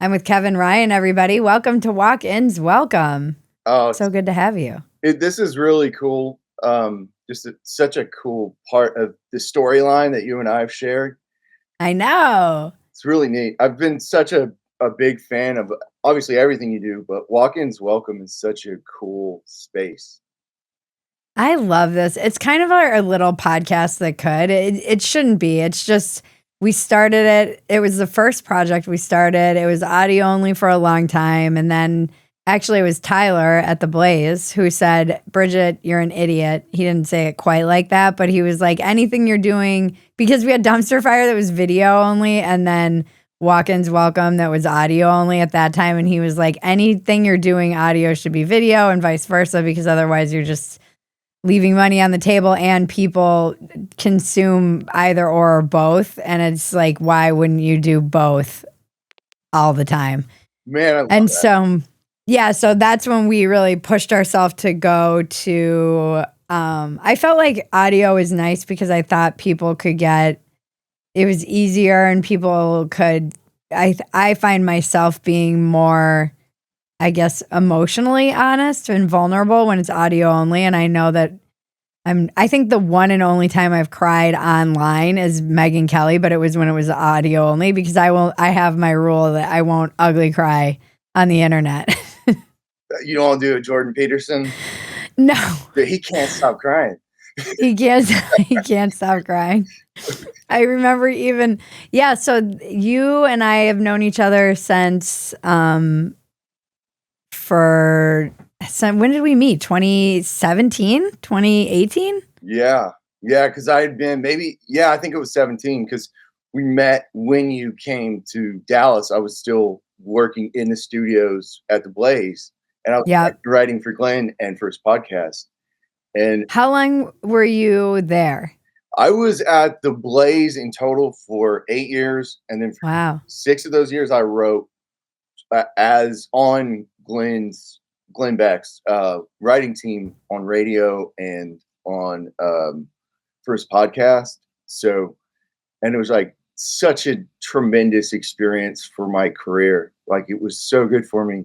I'm with Kevin Ryan, everybody. Welcome to Walk-Ins. Welcome. Oh, So good to have you. this is really cool. Such a cool part of the storyline that you and I have shared. I know. It's really neat. I've been such a big fan of obviously everything you do, but Walk-Ins Welcome is such a cool space. I love this. It's kind of our little podcast that could. It shouldn't be. It's just we started it. It was the first project we started. It was audio only for a long time. And then actually it was Tyler at the Blaze who said, Bridget, you're an idiot. He didn't say it quite like that, but he was like, anything you're doing, because we had Dumpster Fire that was video only, and then Walk-Ins Welcome that was audio only at that time. And he was like, anything you're doing audio should be video and vice versa, because otherwise you're just leaving money on the table and people consume either or both. And it's like, why wouldn't you do both all the time? Man, I love and that. So that's when we really pushed ourselves to go to, I felt like audio is nice because I thought people could it was easier and people could, I find myself being more, I guess, emotionally honest and vulnerable when it's audio only. And I know that I think the one and only time I've cried online is Megyn Kelly, but it was when it was audio only, because I have my rule that I won't ugly cry on the internet. You don't want to do it, Jordan Peterson? No. He can't stop crying. He can't stop crying. I remember so you and I have known each other since when did we meet? 2017? 2018? Yeah, because I had been I think it was 17, because we met when you came to Dallas. I was still working in the studios at the Blaze, and I was writing for Glenn and for his podcast. And how long were you there? I was at the Blaze in total for 8 years, and then for 6 of those years I wrote as on Glenn Beck's writing team on radio and on for his podcast. So, and it was like such a tremendous experience for my career. Like, it was so good for me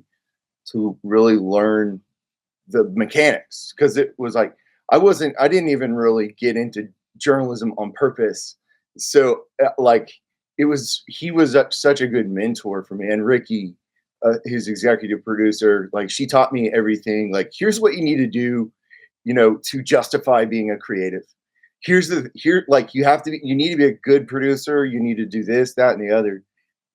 to really learn the mechanics, because it was like I didn't even really get into journalism on purpose. So he was such a good mentor for me. And Ricky, his executive producer, like, she taught me everything. Like, here's what you need to do, to justify being a creative. You need to be a good producer. You need to do this, that, and the other.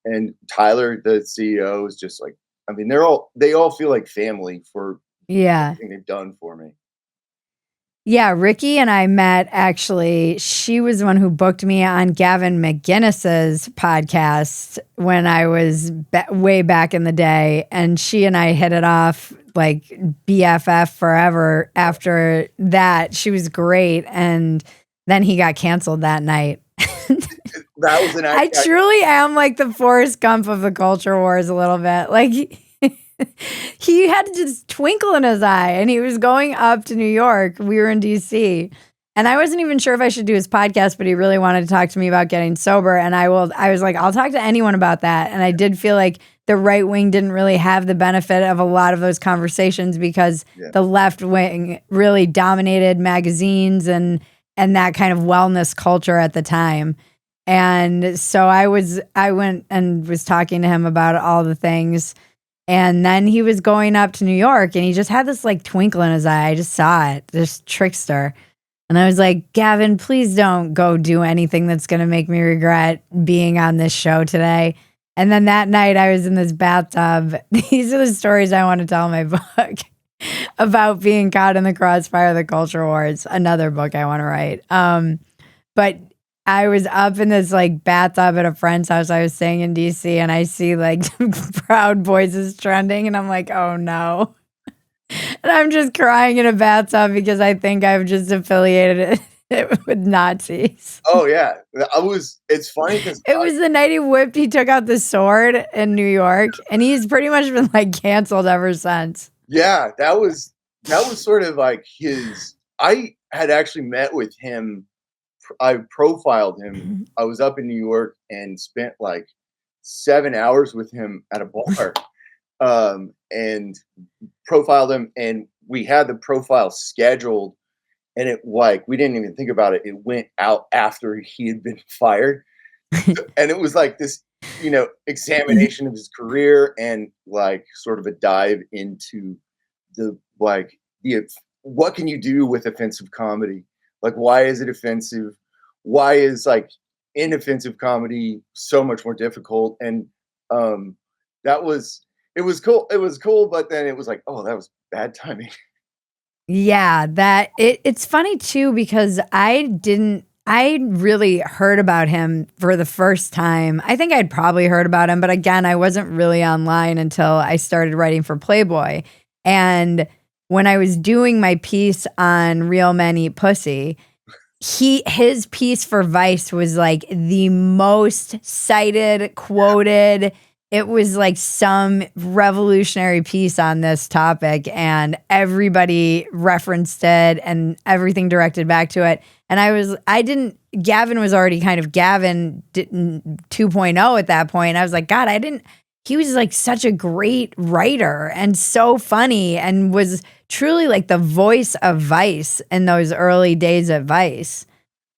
And Tyler, the CEO, is just like, I mean, they all feel like family for everything they've done for me. Yeah, Ricky and I met, actually. She was the one who booked me on Gavin McGinnis's podcast when I was way back in the day. And she and I hit it off like BFF forever. After that, she was great. And then he got canceled that night. That was I truly am like the Forrest Gump of the culture wars a little bit. Like, he had this twinkle in his eye and he was going up to New York. We were in DC and I wasn't even sure if I should do his podcast, but he really wanted to talk to me about getting sober. And I was like, I'll talk to anyone about that. And I did feel like the right wing didn't really have the benefit of a lot of those conversations, because the left wing really dominated magazines and that kind of wellness culture at the time. And so I went and was talking to him about all the things. And then he was going up to New York and he just had this like twinkle in his eye. I just saw it, this trickster. And I was like, Gavin, please don't go do anything that's going to make me regret being on this show today. And then that night I was in this bathtub. These are the stories I want to tell in my book about being caught in the crossfire of the culture wars. Another book I want to write. But I was up in this like bathtub at a friend's house. I was staying in DC and I see like Proud Boys is trending and I'm like, oh no. And I'm just crying in a bathtub because I think I've just affiliated it with Nazis. Oh yeah. It's funny because it was the night he took out the sword in New York, and he's pretty much been like canceled ever since. Yeah, that was sort of like I had actually met with him. I profiled him. I was up in New York and spent like 7 hours with him at a bar, and profiled him, and we had the profile scheduled, and it like we didn't even think about it. It went out after he had been fired, and it was like this, examination of his career and like sort of a dive into the like the what can you do with offensive comedy? Like, why is it offensive? Why is like inoffensive comedy so much more difficult? And um, that was it was cool. It was cool, but then it was like, oh, that was bad timing. Yeah, it's funny too because I really heard about him for the first time. I think I'd probably heard about him, but again, I wasn't really online until I started writing for Playboy. And when I was doing my piece on Real Men Eat Pussy, his piece for Vice was like the most cited, quoted. It was like some revolutionary piece on this topic, and everybody referenced it and everything directed back to it. And Gavin was already kind of Gavin 2.0 at that point. I was like, God, he was like such a great writer and so funny and was truly like the voice of Vice in those early days at Vice.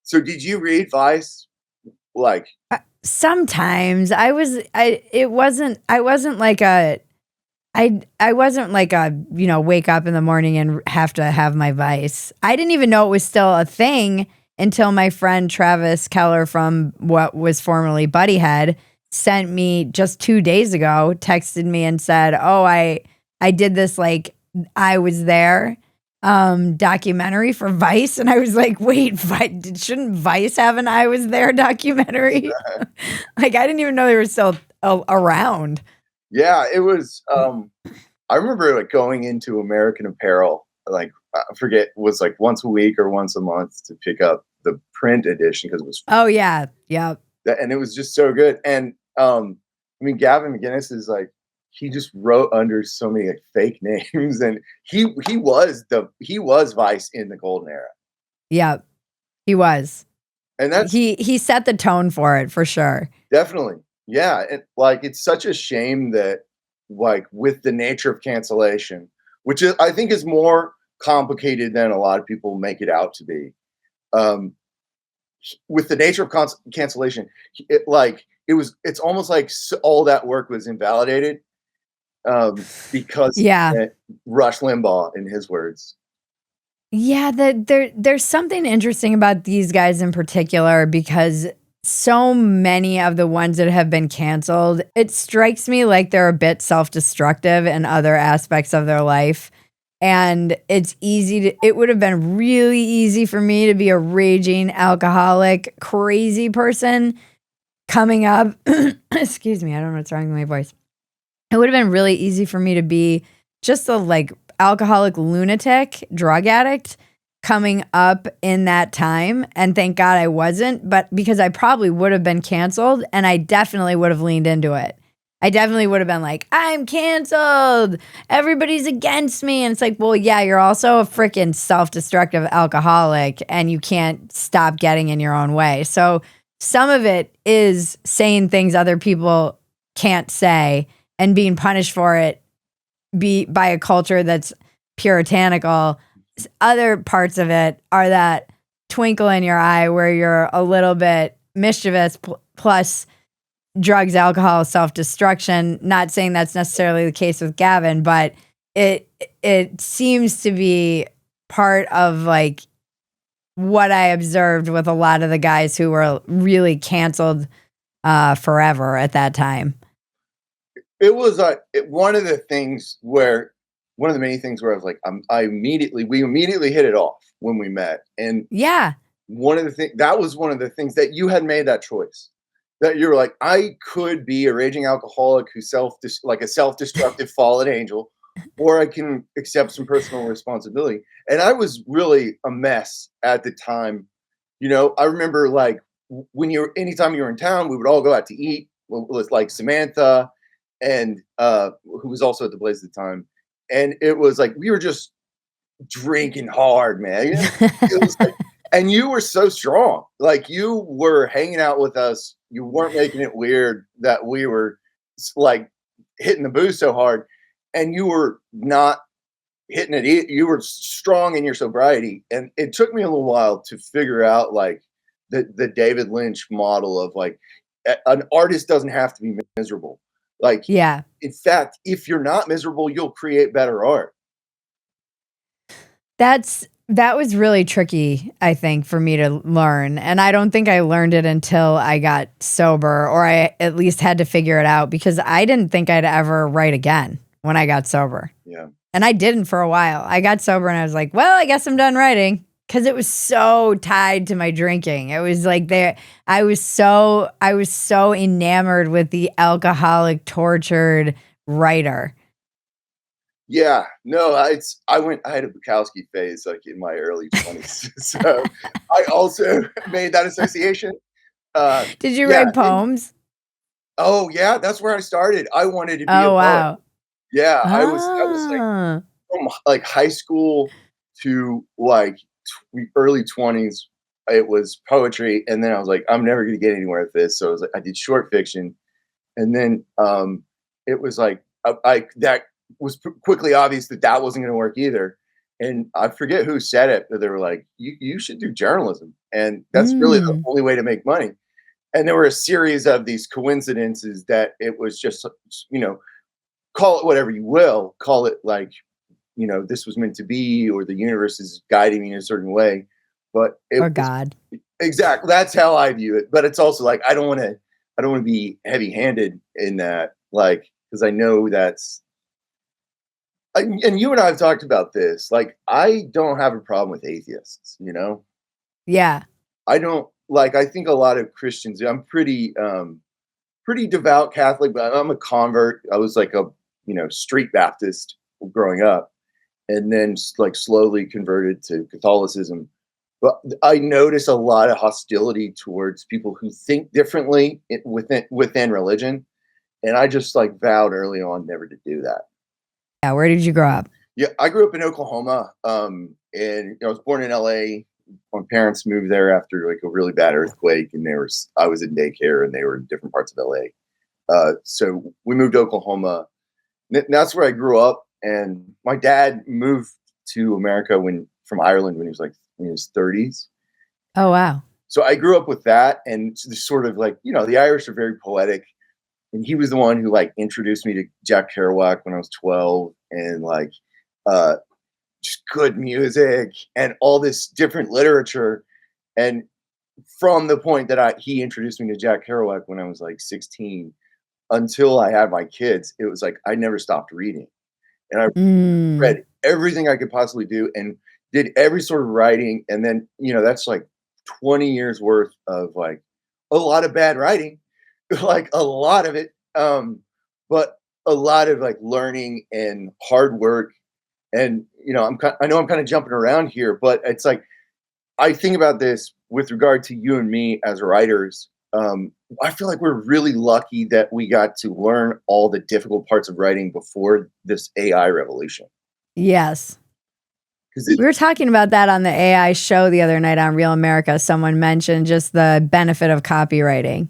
So did you read Vice? Like sometimes I wasn't like a, wake up in the morning and have to have my Vice. I didn't even know it was still a thing until my friend Travis Keller from what was formerly Buddyhead sent me just 2 days ago, texted me and said, oh, I did this, like, I was there documentary for Vice. And I was like, wait, shouldn't Vice have an I was there documentary? Like, I didn't even know they were still around. Yeah, it was, I remember like going into American Apparel, like I forget, it was like once a week or once a month to pick up the print edition because it was. Oh yeah, yeah. And it was just so good. And I mean, Gavin McInnes is like he just wrote under so many like fake names, and he was Vice in the golden era. Yeah, he was, and that's he set the tone for it for sure. Definitely, yeah. And like it's such a shame that like with the nature of cancellation, which I think is more complicated than a lot of people make it out to be. With the nature of cancellation, it's almost like all that work was invalidated because Rush Limbaugh, in his words. Yeah, there's something interesting about these guys in particular because so many of the ones that have been canceled, it strikes me like they're a bit self-destructive in other aspects of their life. And it would have been really easy for me to be a raging alcoholic, crazy person coming up. Excuse me, I don't know what's wrong with my voice. It would have been really easy for me to be just a like alcoholic lunatic, drug addict coming up in that time. And thank God I wasn't, but because I probably would have been canceled and I definitely would have leaned into it. I definitely would have been like, I'm canceled. Everybody's against me. And it's like, well, yeah, you're also a freaking self-destructive alcoholic and you can't stop getting in your own way. So some of it is saying things other people can't say and being punished for it by a culture that's puritanical. Other parts of it are that twinkle in your eye where you're a little bit mischievous plus drugs, alcohol, self-destruction. Not saying that's necessarily the case with Gavin, but it seems to be part of like what I observed with a lot of the guys who were really canceled forever at that time. It was one of the many things where I was like, we immediately hit it off when we met. And yeah, that was one of the things that you had made that choice. That you were like, I could be a raging alcoholic who's like a self-destructive fallen angel, or I can accept some personal responsibility. And I was really a mess at the time. I remember like anytime you were in town, we would all go out to eat with like Samantha and who was also at the Blaze at the time. And it was like, we were just drinking hard, man. It was like, and you were so strong. Like you were hanging out with us you weren't making it weird that we were like hitting the booze so hard, and you were not hitting it. You were strong in your sobriety, and it took me a little while to figure out like the David Lynch model of like an artist doesn't have to be miserable. Like, yeah. In fact, if you're not miserable, you'll create better art. That was really tricky, I think, for me to learn. And I don't think I learned it until I got sober, or I at least had to figure it out, because I didn't think I'd ever write again when I got sober. Yeah. And I didn't for a while. I got sober and I was like, well, I guess I'm done writing, because it was so tied to my drinking. It was like I was so enamored with the alcoholic, tortured writer. Yeah, no, I had a Bukowski phase like in my early 20s. So I also made that association. Did you write poems? Oh yeah, that's where I started. I wanted to be a poet. Wow. Yeah, I was like from like high school to like early 20s. It was poetry, and then I was like, I'm never gonna get anywhere with this. So I was like, I did short fiction, and then it was like that was quickly obvious that wasn't going to work either. And I forget who said it, but they were like, you should do journalism. And that's really the only way to make money. And there were a series of these coincidences that it was just, call it whatever you will, call it like, this was meant to be, or the universe is guiding me in a certain way. But God. Exactly. That's how I view it. But it's also like, I don't want to be heavy handed in that, like, because I know and you and I have talked about this. Like, I don't have a problem with atheists, Yeah. I don't I think a lot of Christians, I'm pretty devout Catholic, but I'm a convert. I was like a, street Baptist growing up, and then like slowly converted to Catholicism. But I notice a lot of hostility towards people who think differently within religion. And I just like vowed early on never to do that. Yeah, where did you grow up? Yeah, I grew up in Oklahoma, and I was born in LA. My parents moved there after like a really bad earthquake, and I was in daycare, and they were in different parts of LA. So we moved to Oklahoma. That's where I grew up. And my dad moved to America from Ireland when he was like in his 30s. Oh wow! So I grew up with that, and sort of like the Irish are very poetic. And he was the one who like introduced me to Jack Kerouac when I was 12, and like just good music and all this different literature. And from the point that he introduced me to Jack Kerouac when I was like 16 until I had my kids, it was like I never stopped reading. And I read everything I could possibly do and did every sort of writing. And then, that's like 20 years worth of like a lot of bad writing. Like a lot of it, but a lot of like learning and hard work. And I know I'm kind of jumping around here, but it's like I think about this with regard to you and me as writers. I feel like we're really lucky that we got to learn all the difficult parts of writing before this AI revolution. Yes. We were talking about that on the AI show the other night on Real America. Someone mentioned just the benefit of copywriting.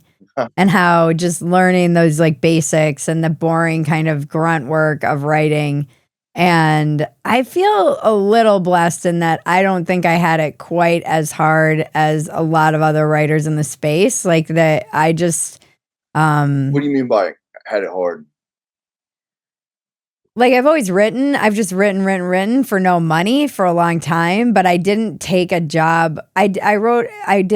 And how just learning those like basics and the boring kind of grunt work of writing. And I feel a little blessed in that I don't think I had it quite as hard as a lot of other writers in the space. Like that I just What do you mean by had it hard? Like I've always written. I've just written for no money for a long time, but I didn't take a job. I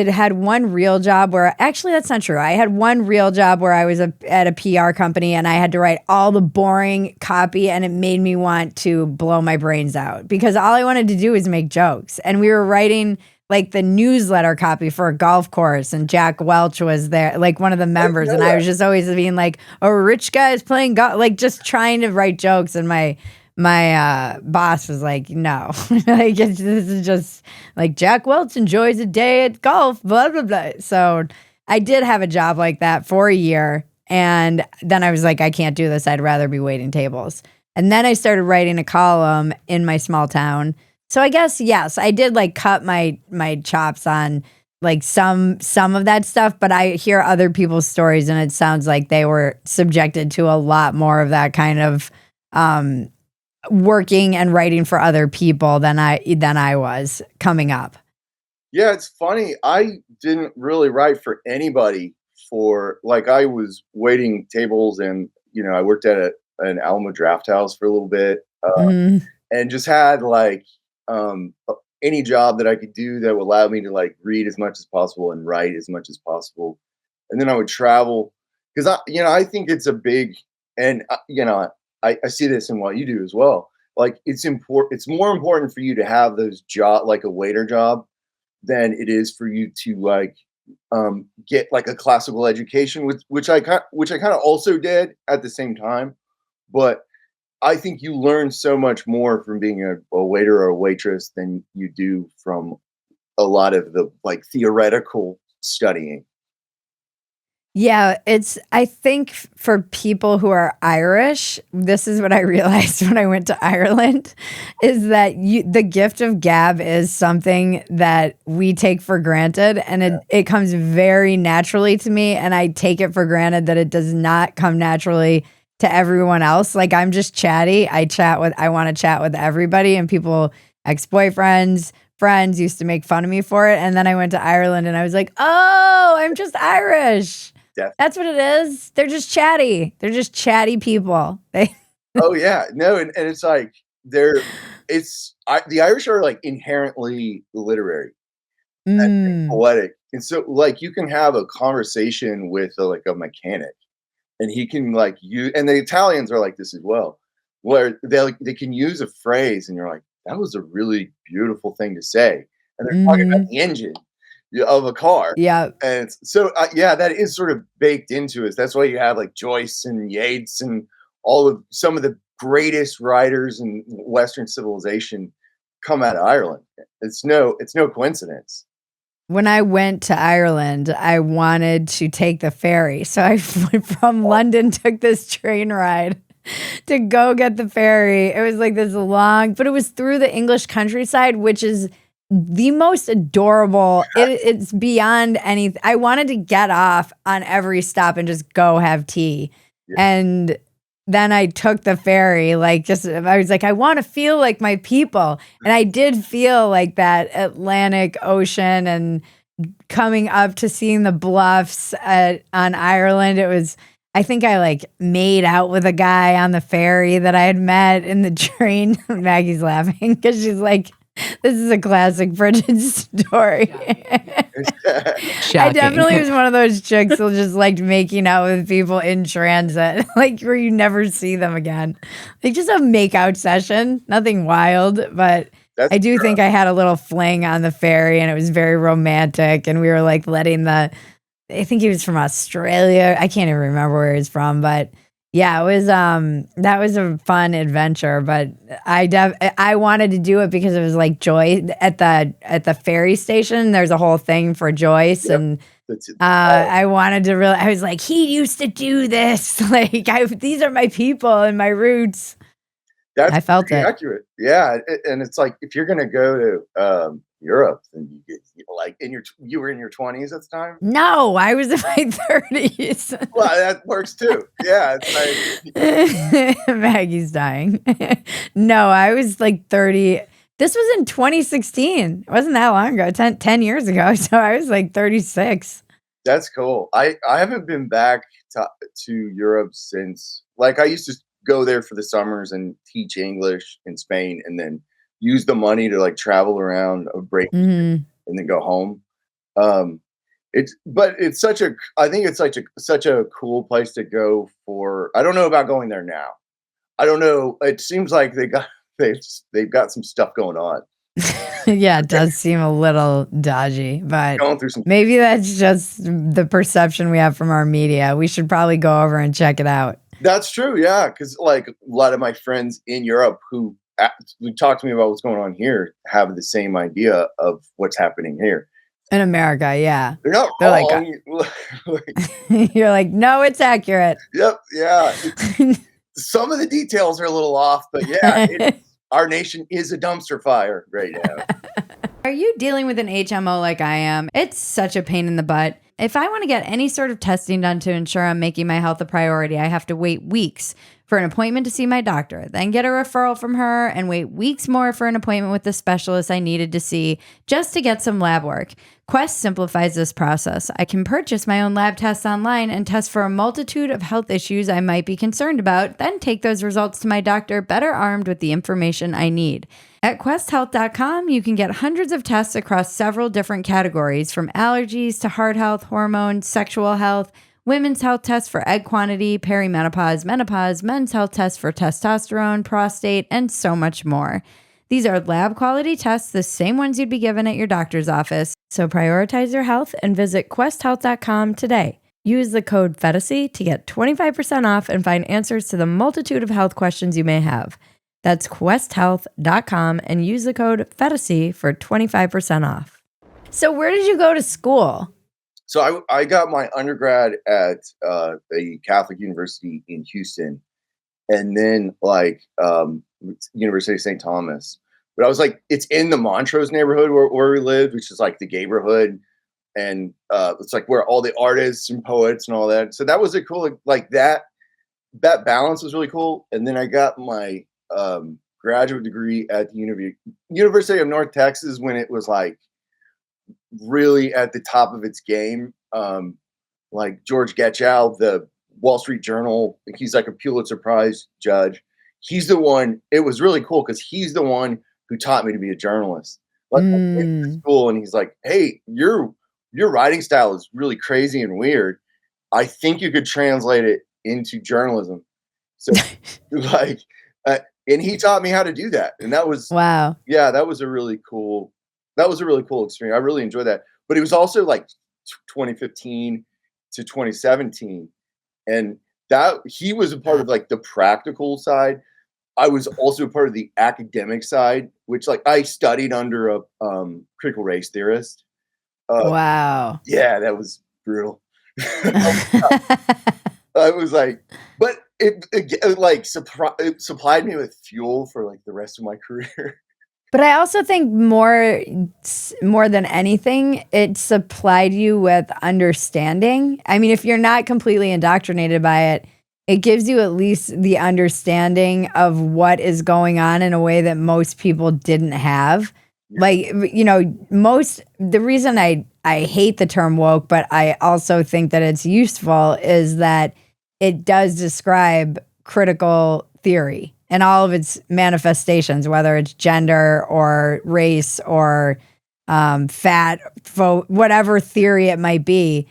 had one real job where, actually that's not true. I had one real job where I was at a PR company and I had to write all the boring copy, and it made me want to blow my brains out because all I wanted to do was make jokes. And we were writing like the newsletter copy for a golf course, and Jack Welch was there, like one of the members, and I was just always being like, "Oh, rich guys playing golf," like just trying to write jokes. And my boss was like, "No, like this is just like Jack Welch enjoys a day at golf, blah blah blah." So I did have a job like that for a year, and then I was like, "I can't do this. I'd rather be waiting tables." And then I started writing a column in my small town. So I guess, yes, I did like cut my chops on like some of that stuff, but I hear other people's stories and it sounds like they were subjected to a lot more of that kind of working and writing for other people than I was coming up. Yeah, it's funny. I didn't really write for anybody for like I was waiting tables and I worked at an Alamo Draft House for a little bit and just had like any job that I could do that would allow me to like read as much as possible and write as much as possible. And then I would travel because I think it's a big, and I see this in what you do as well. Like it's important. It's more important for you to have those job, like a waiter job, than it is for you to like get like a classical education, which I kind of also did at the same time. But I think you learn so much more from being a waiter or a waitress than you do from a lot of the like theoretical studying. Yeah, I think for people who are Irish, this is what I realized when I went to Ireland, is that the gift of gab is something that we take for granted, and it comes very naturally to me, and I take it for granted that it does not come naturally to everyone else. Like I'm just chatty. I want to chat with everybody, and people, ex-boyfriends, friends used to make fun of me for it, and then I went to Ireland and I was like, oh, I'm just Irish. Definitely. That's what it is. They're just chatty. They're just chatty people. Oh yeah, no, and it's like the Irish are like inherently literary and poetic, and so like you can have a conversation with like a mechanic, and he can like and the Italians are like this as well, where they can use a phrase, and you're like, that was a really beautiful thing to say, and they're talking about the engine of a car. Yeah. And so, that is sort of baked into us. That's why you have like Joyce and Yeats and some of the greatest writers in Western civilization come out of Ireland. It's no coincidence. When I went to Ireland, I wanted to take the ferry. So I went from London, took this train ride to go get the ferry. It was like this long, but it was through the English countryside, which is the most adorable. It's beyond anything. I wanted to get off on every stop and just go have tea. Yeah. And then I took the ferry, I was like, I want to feel like my people. And I did feel like that Atlantic Ocean and coming up to seeing the bluffs on Ireland. I think I like made out with a guy on the ferry that I had met in the train. Maggie's laughing because she's like, this is a classic Bridget story. I definitely was one of those chicks who just liked making out with people in transit, like where you never see them again. Like just a make-out session, nothing wild, but I do think I had a little fling on the ferry and it was very romantic, and we were like I think he was from Australia. I can't even remember where he's from, but yeah, it was that was a fun adventure, but I wanted to do it because it was like Joyce at the ferry station. There's a whole thing for Joyce, and I wanted to I was like, he used to do this. Like these are my people and my roots. That's I felt it. Accurate. Yeah, and it's like if you're gonna go to Europe, then you get like you were in your 20s at the time. No, I was in my 30s. Well, that works too. Yeah, it's like Maggie's dying. No, I was like 30. This was in 2016. It wasn't that long ago. 10 years ago. So I was like 36. That's cool. I haven't been back to Europe since. Like I used to go there for the summers and teach English in Spain, and then use the money to like travel around a break and then go home. It's such a cool place to go for. I don't know about going there now. I don't know. It seems like they've got some stuff going on. Yeah, it does seem a little dodgy, but going through some. Maybe that's just the perception we have from our media. We should probably go over and check it out. That's true, yeah, because like a lot of my friends in Europe who talk to me about what's going on here have the same idea of what's happening here in America. Yeah, they're not wrong. You're like, no, it's accurate. Yep, yeah. Some of the details are a little off, but yeah, our nation is a dumpster fire right now. Are you dealing with an HMO like I am? It's such a pain in the butt. If I want to get any sort of testing done to ensure I'm making my health a priority, I have to wait weeks for an appointment to see my doctor, then get a referral from her, and wait weeks more for an appointment with the specialist I needed to see just to get some lab work. Quest simplifies this process. I can purchase my own lab tests online and test for a multitude of health issues I might be concerned about, then take those results to my doctor better armed with the information I need. At questhealth.com, you can get hundreds of tests across several different categories, from allergies to heart health, hormones, sexual health, women's health tests for egg quantity, perimenopause, menopause, men's health tests for testosterone, prostate, and so much more. These are lab quality tests, the same ones you'd be given at your doctor's office. So prioritize your health and visit questhealth.com today. Use the code Phetasy to get 25% off and find answers to the multitude of health questions you may have. That's questhealth.com and use the code Phetasy for 25% off. So where did you go to school? So I got my undergrad at the Catholic University in Houston, and then University of St. Thomas. But I was like, it's in the Montrose neighborhood where we lived, which is like the neighborhood, and it's like where all the artists and poets and all that. So that was a cool, like that balance was really cool. And then I got my graduate degree at the University of North Texas when it was like really at the top of its game. Like George Getchow, the Wall Street Journal, he's like a Pulitzer Prize judge. He's the one. It was really cool because he's the one who taught me to be a journalist. Like I went to school, and he's like, "Hey, your writing style is really crazy and weird. I think you could translate it into journalism." So, like, and he taught me how to do that, and that was wow. Yeah, that was a really cool. That was a really cool experience. I really enjoyed that. But it was also like 2015 to 2017, and that he was a part of like the practical side. I was also part of the academic side, which like I studied under a critical race theorist. Wow. Yeah, that was brutal. I was like, but it supplied me with fuel for like the rest of my career. But I also think more than anything, it supplied you with understanding. I mean, if you're not completely indoctrinated by it, it gives you at least the understanding of what is going on in a way that most people didn't have. Like, the reason I hate the term woke, but I also think that it's useful, is that it does describe critical theory and all of its manifestations, whether it's gender or race or whatever theory it might be.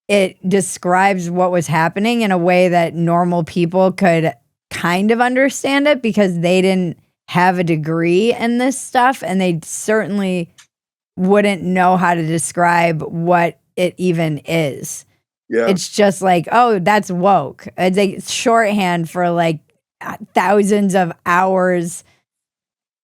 It describes what was happening in a way that normal people could kind of understand it because they didn't have a degree in this stuff, and they certainly wouldn't know how to describe what it even is. Yeah. It's just like, oh, that's woke. It's like shorthand for like thousands of hours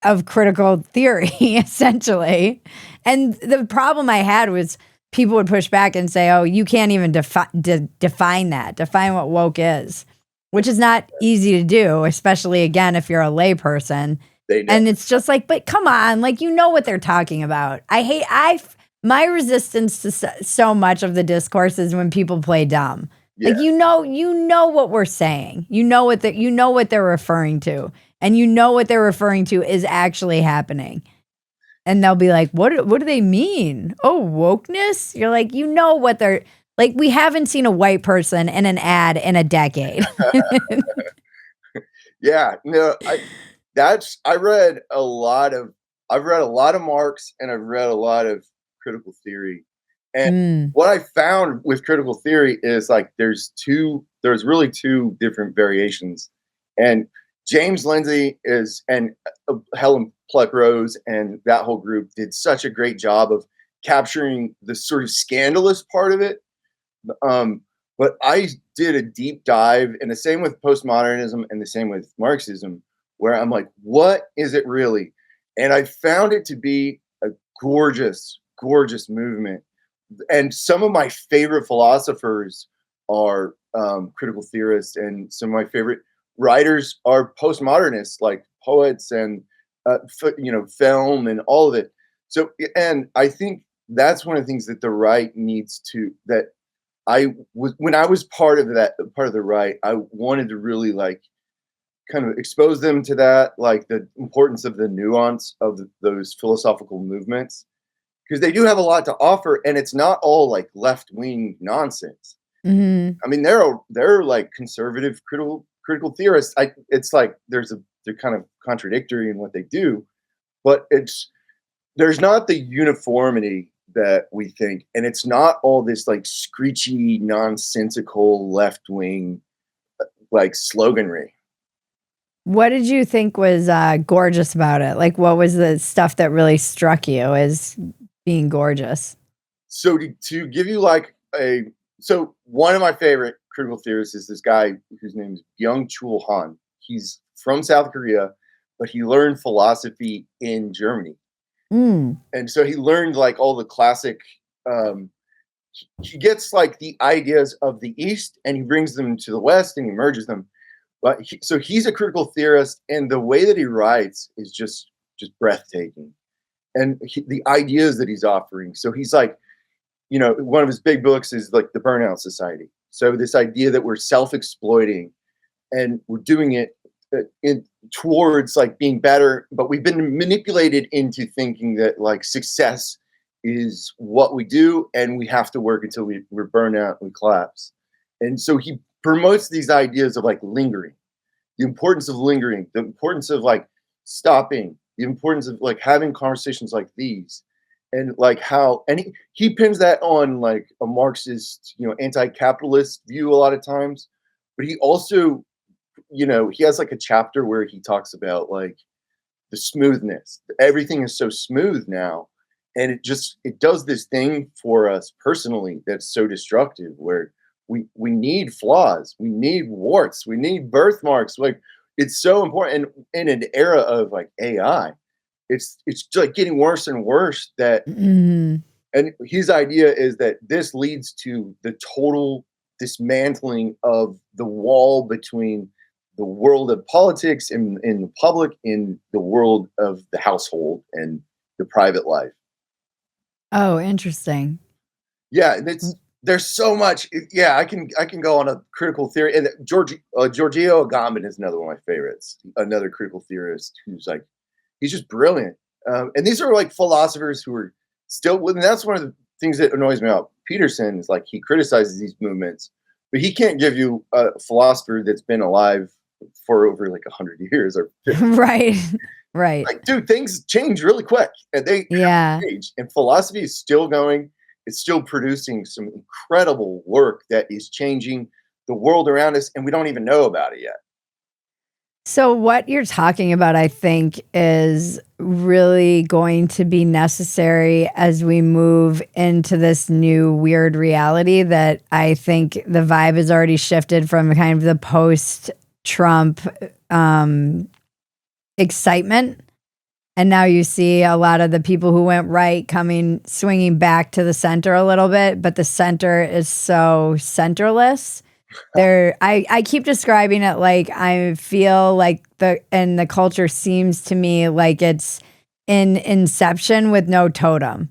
of critical theory, essentially. And the problem I had was people would push back and say, oh, you can't even define what woke is, which is not easy to do, especially, again, if you're a lay person. And it's just like, but come on, like, you know what they're talking about. My resistance to so much of the discourse is when people play dumb. Yeah. Like, you know what we're saying. You know what they're referring to, and you know what they're referring to is actually happening. And they'll be like, what do they mean? Oh, wokeness? You're like, you know what they're like. We haven't seen a white person in an ad in a decade. Yeah, no, I've read a lot of Marx, and I've read a lot of critical theory. And what I found with critical theory is like there's really two different variations. And James Lindsay and Helen Pluck-Rose and that whole group did such a great job of capturing the sort of scandalous part of it. But I did a deep dive, and the same with postmodernism and the same with Marxism, where I'm like, what is it really? And I found it to be a gorgeous, gorgeous movement. And some of my favorite philosophers are critical theorists, and some of my favorite writers are postmodernists, like poets and film and all of it. So, and I think that's one of the things that the right needs to, that I was, when I was part of that, part of the right, I wanted to really like kind of expose them to that, like the importance of the nuance of those philosophical movements, because they do have a lot to offer, and it's not all like left wing nonsense. Mhm. I mean, they're like conservative critical theorists. It's like they're kind of contradictory in what they do, but there's not the uniformity that we think, and it's not all this like screechy, nonsensical left wing like sloganry. What did you think was, gorgeous about it? Like, what was the stuff that really struck you as being gorgeous? So to give you like a so one of my favorite critical theorists is this guy whose name is Byung-Chul Han. He's from South Korea, but he learned philosophy in Germany. Mm. And so he learned like all the classic um he gets like the ideas of the East and he brings them to the West and he merges them. But so he's a critical theorist, and the way that he writes is just breathtaking. And the ideas that he's offering. So he's like, one of his big books is like the Burnout Society. So this idea that we're self-exploiting and we're doing it towards like being better, but we've been manipulated into thinking that like success is what we do, and we have to work until we're burned out and collapse. And so he promotes these ideas of like lingering, the importance of lingering, the importance of like stopping, the importance of like having conversations like these, and like how, and he pins that on like a Marxist, anti-capitalist view a lot of times, but he also, he has like a chapter where he talks about like the smoothness. Everything is so smooth now, and it does this thing for us personally that's so destructive, where we need flaws, we need warts, we need birthmarks. Like it's so important, and in an era of like AI, it's like getting worse and worse. Mhm. And his idea is that this leads to the total dismantling of the wall between the world of politics in the public, in the world of the household and the private life. Oh, interesting. Yeah, there's so much. Yeah, I can go on a critical theory, and Giorgio Agamben is another one of my favorites. Another critical theorist who's like, he's just brilliant. And these are like philosophers who are still. And that's one of the things that annoys me about Peterson is like he criticizes these movements, but he can't give you a philosopher that's been alive for over like 100 years or 50. Right. Right. Like, dude, things change really quick, and they Yeah. change. And philosophy is still going. It's still producing some incredible work that is changing the world around us, and we don't even know about it yet. So what you're talking about, I think, is really going to be necessary as we move into this new weird reality that I think the vibe has already shifted from kind of the post-Trump excitement. And now you see a lot of the people who went right swinging back to the center a little bit, but the center is so centerless. I keep describing it like I feel like the culture seems to me like it's in Inception with no totem.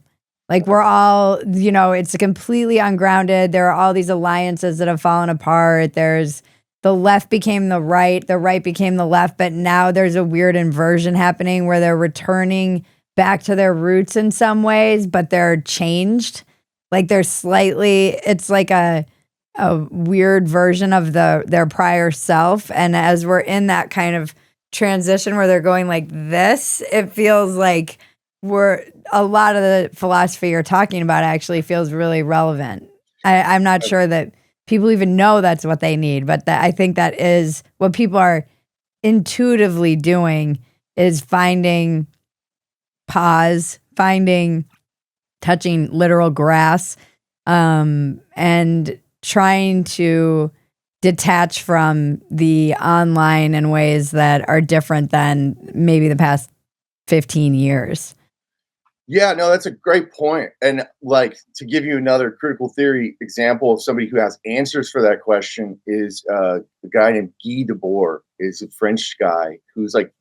Like we're all, it's completely ungrounded. There are all these alliances that have fallen apart. There's the left became the right became the left, but now there's a weird inversion happening where they're returning back to their roots in some ways, but they're changed. Like it's like a weird version of their prior self. And as we're in that kind of transition where they're going like this, it feels like a lot of the philosophy you're talking about actually feels really relevant. I'm not sure that people even know that's what they need, but I think that is what people are intuitively doing, is finding pause, touching literal grass, and trying to detach from the online in ways that are different than maybe the past 15 years. Yeah, no, that's a great point. And like to give you another critical theory example of somebody who has answers for that question is a guy named Guy Debord, is a French guy who's like,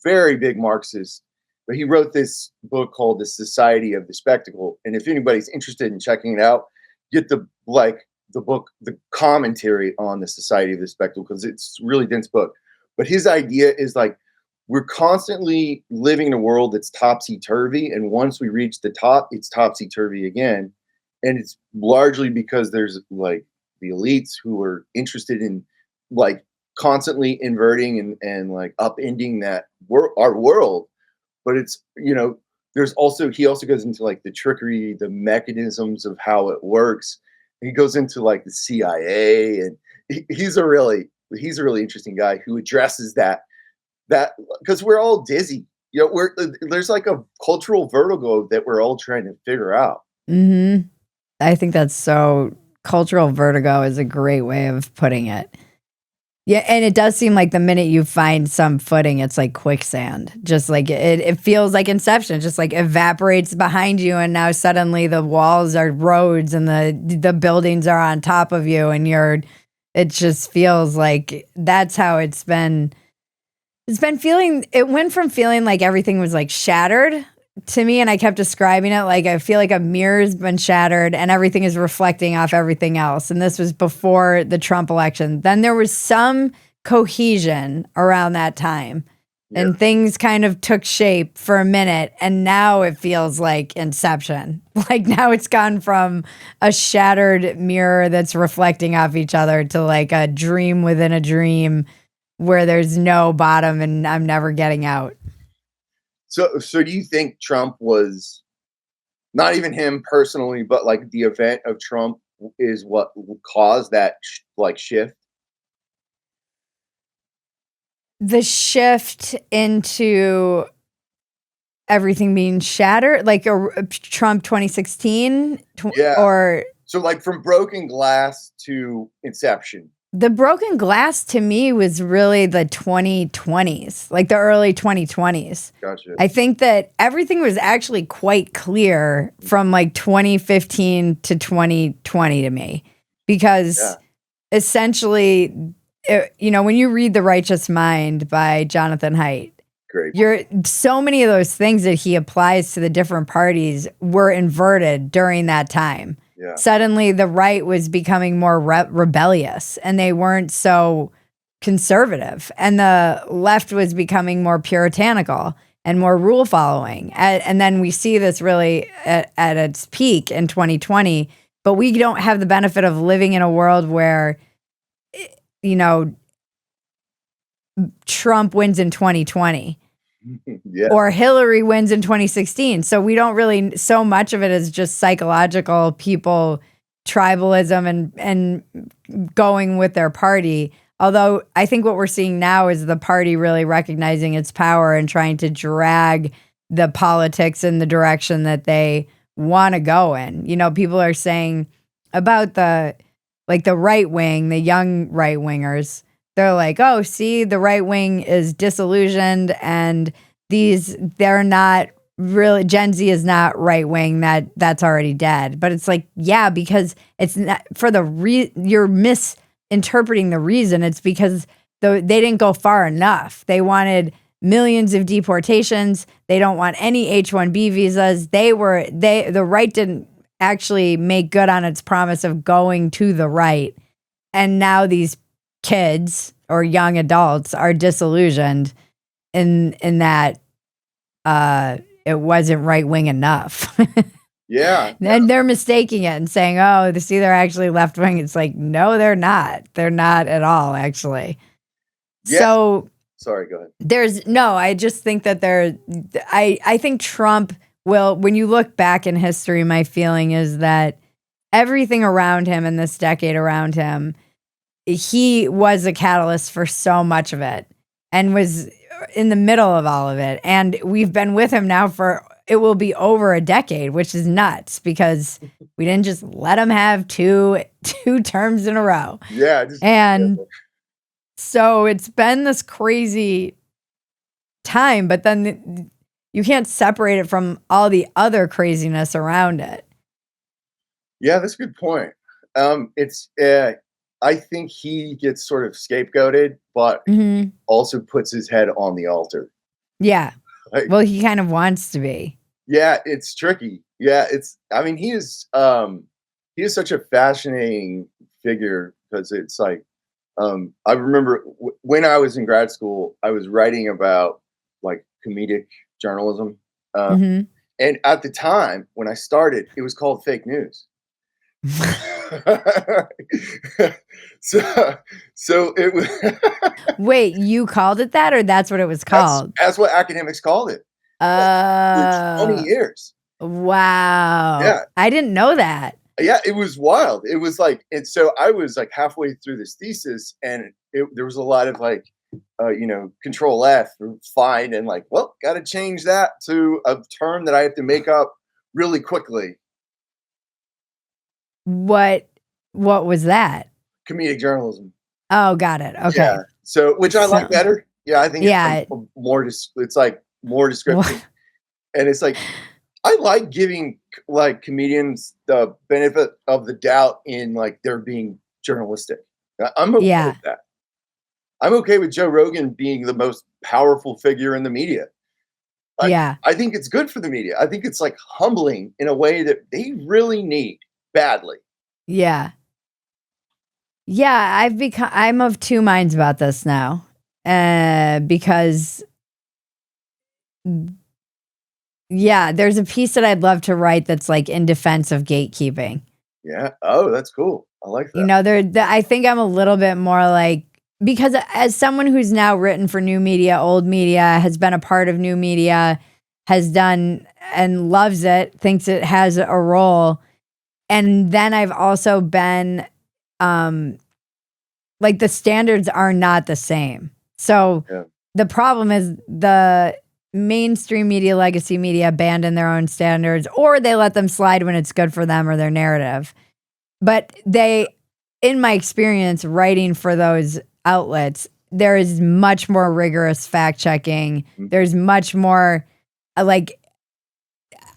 very big Marxist, but he wrote this book called The Society of the Spectacle. And if anybody's interested in checking it out, get the book, the commentary on the Society of the Spectacle, because it's a really dense book. But his idea is like, we're constantly living in a world that's topsy-turvy. And once we reach the top, it's topsy-turvy again. And it's largely because there's like the elites who are interested in like constantly inverting and like upending our world. But it's, there's also, he also goes into like the trickery, the mechanisms of how it works. He goes into like the CIA, and he's a really interesting guy who addresses that because we're all dizzy. There's like a cultural vertigo that we're all trying to figure out. Mm-hmm. I think that's so, cultural vertigo is a great way of putting it. Yeah, and it does seem like the minute you find some footing, it's like quicksand. Just like it feels like Inception. It just like evaporates behind you, and now suddenly the walls are roads and the buildings are on top of you, and it just feels like that's how it's been. It's been feeling. It went from feeling like everything was like shattered to me, and I kept describing it like I feel like a mirror's been shattered and everything is reflecting off everything else. And this was before the Trump election. Then there was some cohesion around that time, and things kind of took shape for a minute. And now it feels like Inception. Like now it's gone from a shattered mirror that's reflecting off each other to like a dream within a dream where there's no bottom and I'm never getting out. So do you think Trump was, not even him personally, but like the event of Trump is what caused that like shift? The shift into everything being shattered, like a Trump 2016, or so like from broken glass to Inception. The broken glass to me was really the 2020s, like the early 2020s. Gotcha. I think that everything was actually quite clear from like 2015 to 2020 to me, because essentially, when you read The Righteous Mind by Jonathan Haidt, so many of those things that he applies to the different parties were inverted during that time. Yeah. Suddenly, the right was becoming more rebellious, and they weren't so conservative. And the left was becoming more puritanical and more rule following. And then we see this really at its peak in 2020. But we don't have the benefit of living in a world where, Trump wins in 2020. Or Hillary wins in 2016. So we don't really, so much of it is just psychological, people, tribalism and going with their party. Although I think what we're seeing now is the party really recognizing its power and trying to drag the politics in the direction that they want to go in. People are saying about the right wing, the young right wingers, they're like, oh, see, the right wing is disillusioned and they're not really, Gen Z is not right wing, that's already dead. But it's like, yeah, because it's not for you're misinterpreting the reason. It's because they didn't go far enough. They wanted millions of deportations. They don't want any H-1B visas. The right didn't actually make good on its promise of going to the right. And now these kids or young adults are disillusioned in that it wasn't right wing enough. Yeah. And they're mistaking it and saying, oh, see, they're actually left wing. It's like, no, they're not. They're not at all, actually. Yeah. So sorry, go ahead. I just think that I think Trump will, when you look back in history, my feeling is that everything around him in this decade around him, he was a catalyst for so much of it and was in the middle of all of it. And we've been with him now it will be over a decade, which is nuts because we didn't just let him have two terms in a row. Yeah. So it's been this crazy time, but then you can't separate it from all the other craziness around it. Yeah, that's a good point. I think he gets sort of scapegoated, but he also puts his head on the altar. Yeah. Like, well, he kind of wants to be. yeah, it's tricky. Yeah, I mean, he is such a fascinating figure because it's like, I remember when I was in grad school, I was writing about like comedic journalism. Hmm. And at the time when I started, it was called fake news. so, so it was. Wait, you called it that, or that's what it was called? That's what academics called it for 20 Uh, years. wow. Yeah. I didn't know that. Yeah, it was wild. It was like, and so I was like halfway through this thesis, and there was a lot of like, control F or find, and like, well, got to change that to a term that I have to make up really quickly. What was that? Comedic journalism. Oh, got it. Okay. Yeah. So, which I like So, better. Yeah, I think it's yeah. like more. It's like more descriptive, and it's like I like giving like comedians the benefit of the doubt in like they're being journalistic. I'm okay Yeah. with that. I'm okay with Joe Rogan being the most powerful figure in the media. Yeah. I think it's good for the media. I think it's like humbling in a way that they really need badly. Yeah. Yeah, I'm of two minds about this now. Because yeah, there's a piece that I'd love to write that's like in defense of gatekeeping. Yeah. Oh, that's cool. I like that. You know, I think I'm a little bit more like, because as someone who's now written for new media, old media, has been a part of new media, has done and loves it, thinks it has a role. And then I've also been like, the standards are not the same. So Yeah. the problem is the mainstream media, legacy media abandon their own standards, or they let them slide when it's good for them or their narrative. But in my experience writing for those outlets, there is much more rigorous fact checking. Mhm. There's much more like,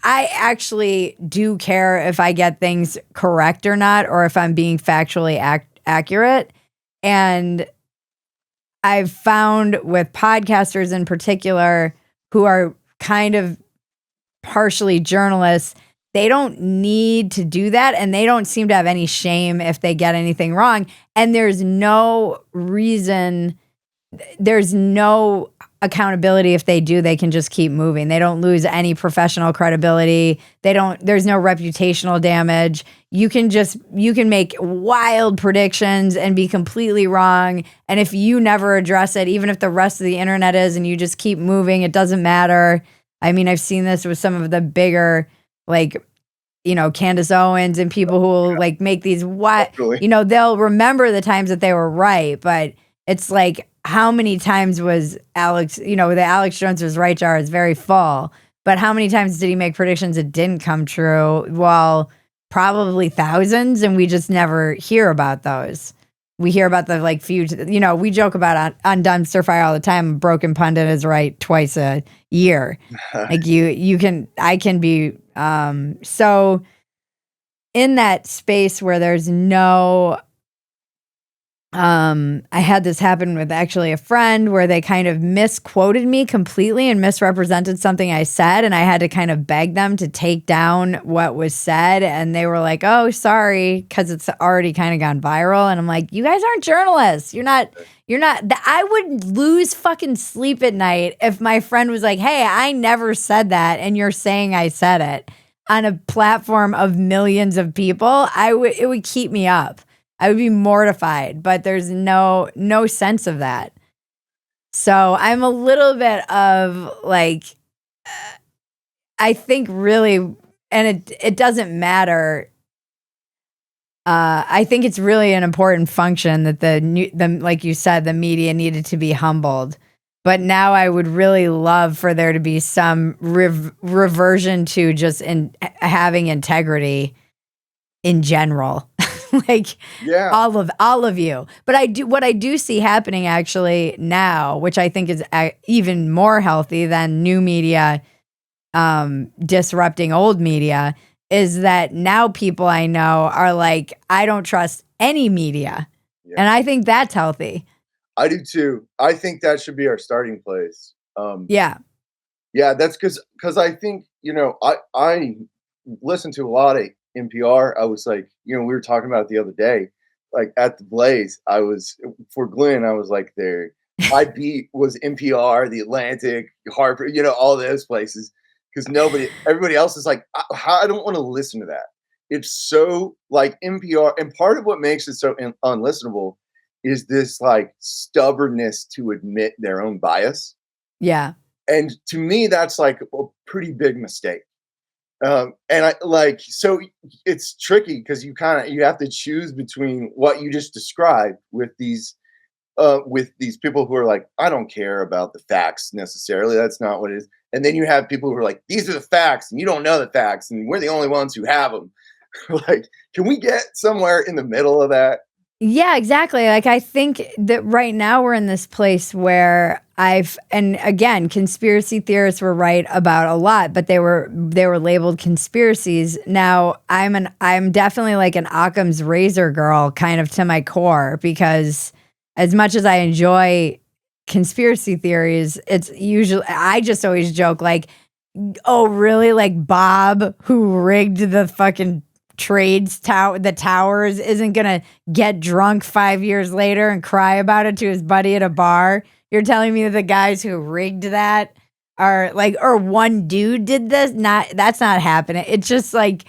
I actually do care if I get things correct or not, or if I'm being factually accurate. And I've found with podcasters in particular who are kind of partially journalists, they don't need to do that, and they don't seem to have any shame if they get anything wrong. And there's no reason, there's no accountability if they do. They can just keep moving. They don't lose any professional credibility. There's no reputational damage. You can make wild predictions and be completely wrong. And if you never address it, even if the rest of the internet is, and you just keep moving, it doesn't matter. I mean, I've seen this with some of the bigger, like, Candace Owens and people who will like make these they'll remember the times that they were right, but it's like, how many times was Alex, the Alex Jones was right jar is very full, but how many times did he make predictions that didn't come true? Well, probably thousands, and we just never hear about those. We hear about the like few, we joke about on Dumpster Fire all the time. A broken pundit is right twice a year. Like I can be, so in that space where there's no, I had this happen with actually a friend where they kind of misquoted me completely and misrepresented something I said. And I had to kind of beg them to take down what was said. And they were like, oh, sorry, because it's already kind of gone viral. And I'm like, you guys aren't journalists. You're not, I would lose fucking sleep at night if my friend was like, hey, I never said that, and you're saying I said it on a platform of millions of people. It would keep me up. I would be mortified, but there's no sense of that. So I'm a little bit of like, I think really, and it doesn't matter. I think it's really an important function that the like you said, the media needed to be humbled. But now I would really love for there to be some reversion to just having integrity in general. Like, yeah, all of you. But what I do see happening actually now, which I think is even more healthy than new media disrupting old media, is that now people I know are like, I don't trust any media. Yeah. And I think that's healthy. I do too. I think that should be our starting place. Yeah. Yeah, that's because I think, I listen to a lot of NPR. I was like, we were talking about it the other day, like at the Blaze, I was for Glenn, I was like there. My beat was NPR, The Atlantic, Harper, all those places. Because everybody else is like, I don't want to listen to that. It's so like NPR, and part of what makes it so unlistenable is this like stubbornness to admit their own bias. Yeah. And to me, that's like a pretty big mistake. And I like, so it's tricky because you have to choose between what you just described with these people who are like, I don't care about the facts necessarily. That's not what it is. And then you have people who are like, these are the facts, and you don't know the facts, and we're the only ones who have them. Like, can we get somewhere in the middle of that? Yeah, exactly. Like, I think that right now we're in this place where and again, conspiracy theorists were right about a lot, but they were labeled conspiracies. Now, I'm definitely like an Occam's razor girl kind of to my core, because as much as I enjoy conspiracy theories, it's usually, I just always joke like, oh, really? Like Bob, who rigged the fucking the towers, isn't gonna get drunk 5 years later and cry about it to his buddy at a bar? You're telling me that the guys who rigged that are like, or one dude did this? That's not happening. It's just like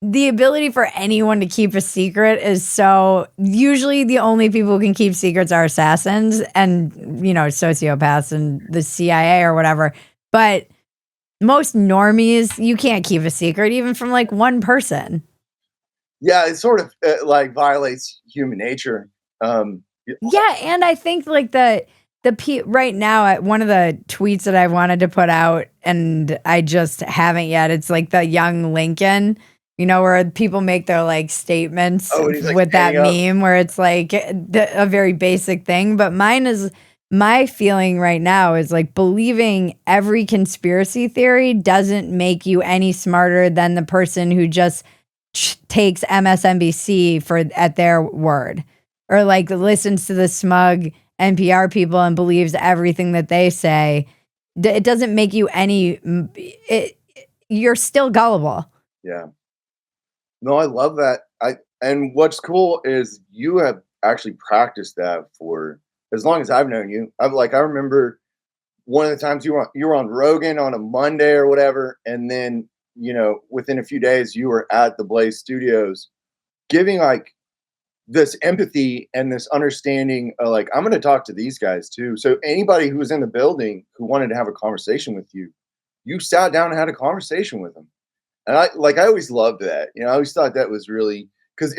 the ability for anyone to keep a secret is so, usually the only people who can keep secrets are assassins and, sociopaths and the CIA or whatever. But most normies, you can't keep a secret even from like one person. Yeah, it sort of like violates human nature. Yeah, and I think like right now, one of the tweets that I wanted to put out and I just haven't yet. It's like the young Lincoln, where people make their like statements like with that hanging meme, where it's like a very basic thing. But my feeling right now is like believing every conspiracy theory doesn't make you any smarter than the person who just takes MSNBC at their word, or like listens to the smug NPR people and believes everything that they say. It doesn't make you you're still gullible. Yeah. No, I love that. And what's cool is you have actually practiced that for as long as I've known you. I remember one of the times you were on Rogan on a Monday or whatever, and then within a few days you were at the Blaze Studios, giving like this empathy and this understanding of like, I'm going to talk to these guys too. So anybody who was in the building who wanted to have a conversation with you, you sat down and had a conversation with them. And I always loved that. I always thought that was really, because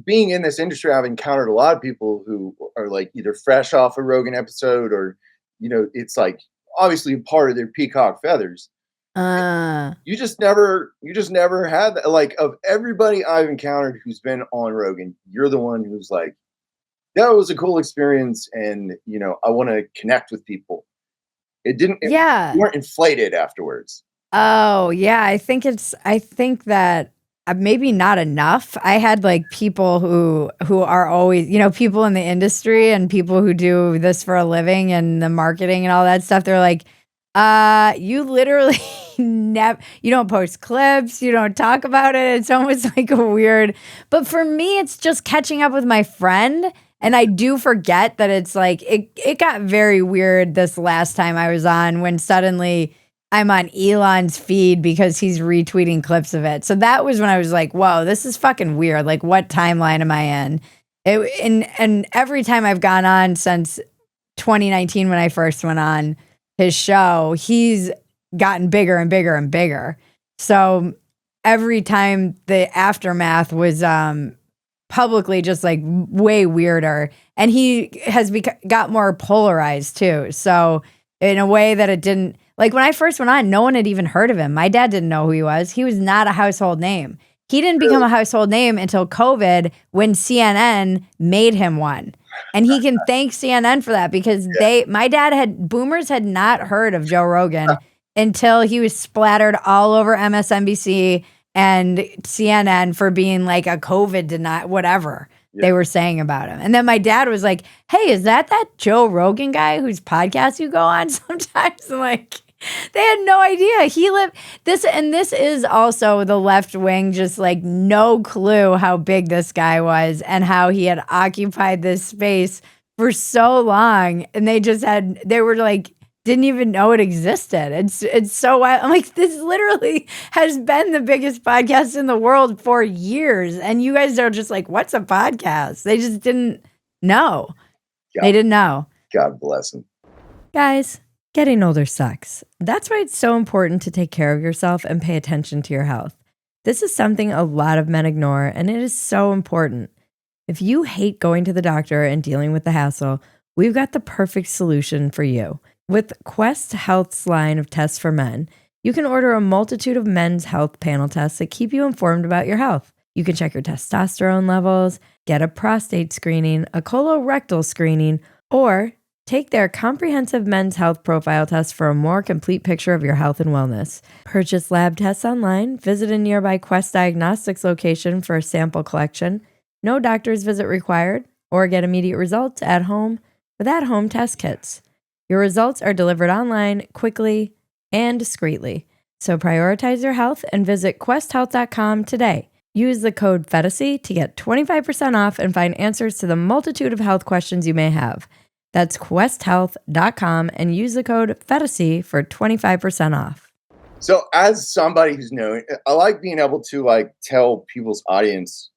being in this industry, I've encountered a lot of people who are like either fresh off a Rogan episode or, it's like obviously part of their peacock feathers. You just never had that. Like, of everybody I've encountered who's been on Rogan, you're the one who's like, that was a cool experience, and I want to connect with people. It didn't. Yeah. You weren't inflated afterwards. Oh yeah, I think that maybe not enough. I had like people who are always, people in the industry and people who do this for a living and the marketing and all that stuff. They're like, you literally you don't post clips, you don't talk about it. It's almost like a weird, but for me, it's just catching up with my friend. And I do forget that it's like, it got very weird this last time I was on, when suddenly I'm on Elon's feed because he's retweeting clips of it. So that was when I was like, whoa, this is fucking weird. Like, what timeline am I in? And every time I've gone on since 2019, when I first went on his show, he's gotten bigger and bigger and bigger. So every time the aftermath was publicly just like way weirder, and he has got more polarized too. So in a way that it didn't, like when I first went on, no one had even heard of him. My dad didn't know who he was. He was not a household name. He didn't become a household name until COVID, when CNN made him one. And he can thank CNN for that, because boomers had not heard of Joe Rogan until he was splattered all over MSNBC and CNN for being like a COVID whatever. they were saying about him. And then my dad was like, hey, is that Joe Rogan guy whose podcast you go on sometimes? I'm like, they had no idea. He lived this, and this is also the left wing, just like no clue how big this guy was and how he had occupied this space for so long. And they were like, didn't even know it existed. It's so wild. I'm like, this literally has been the biggest podcast in the world for years. And you guys are just like, what's a podcast? They just didn't know. They didn't know. God bless them. Guys, getting older sucks. That's why it's so important to take care of yourself and pay attention to your health. This is something a lot of men ignore, and it is so important. If you hate going to the doctor and dealing with the hassle, we've got the perfect solution for you. With Quest Health's line of tests for men, you can order a multitude of men's health panel tests that keep you informed about your health. You can check your testosterone levels, get a prostate screening, a colorectal screening, or take their comprehensive men's health profile test for a more complete picture of your health and wellness. Purchase lab tests online, visit a nearby Quest Diagnostics location for a sample collection, no doctor's visit required, or get immediate results at home with at-home test kits. Your results are delivered online, quickly, and discreetly. So prioritize your health and visit questhealth.com today. Use the code Phetasy to get 25% off and find answers to the multitude of health questions you may have. That's questhealth.com and use the code Phetasy for 25% off. So as somebody who's known, I like being able to like tell people's audience,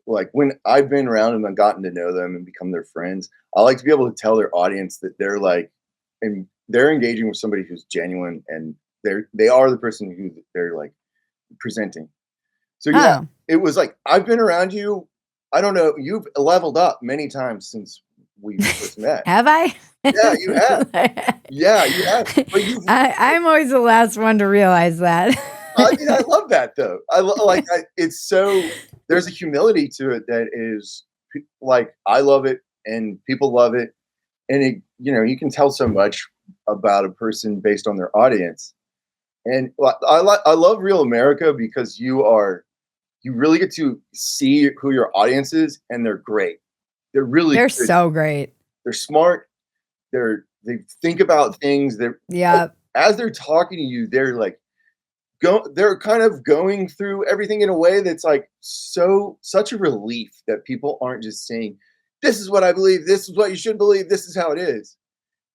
like when I've been around them and gotten to know them and become their friends, I like to be able to tell their audience that they're like, and they're engaging with somebody who's genuine and they are the person who they're like presenting. So yeah, It was like, I've been around you. I don't know. You've leveled up many times since we first met. Have I? Yeah, you have. Yeah, you have. But I'm always the last one to realize that. I mean, I love that though. It's so, there's a humility to it that is like, I love it and people love it. And it, you can tell so much about a person based on their audience. And I love Real America because you really get to see who your audience is, and they're great. They're really they're good. So great. They're smart. They think about things. As they're talking to you, they're like they're kind of going through everything in a way that's like such a relief that people aren't just saying, this is what I believe, this is what you should believe, this is how it is.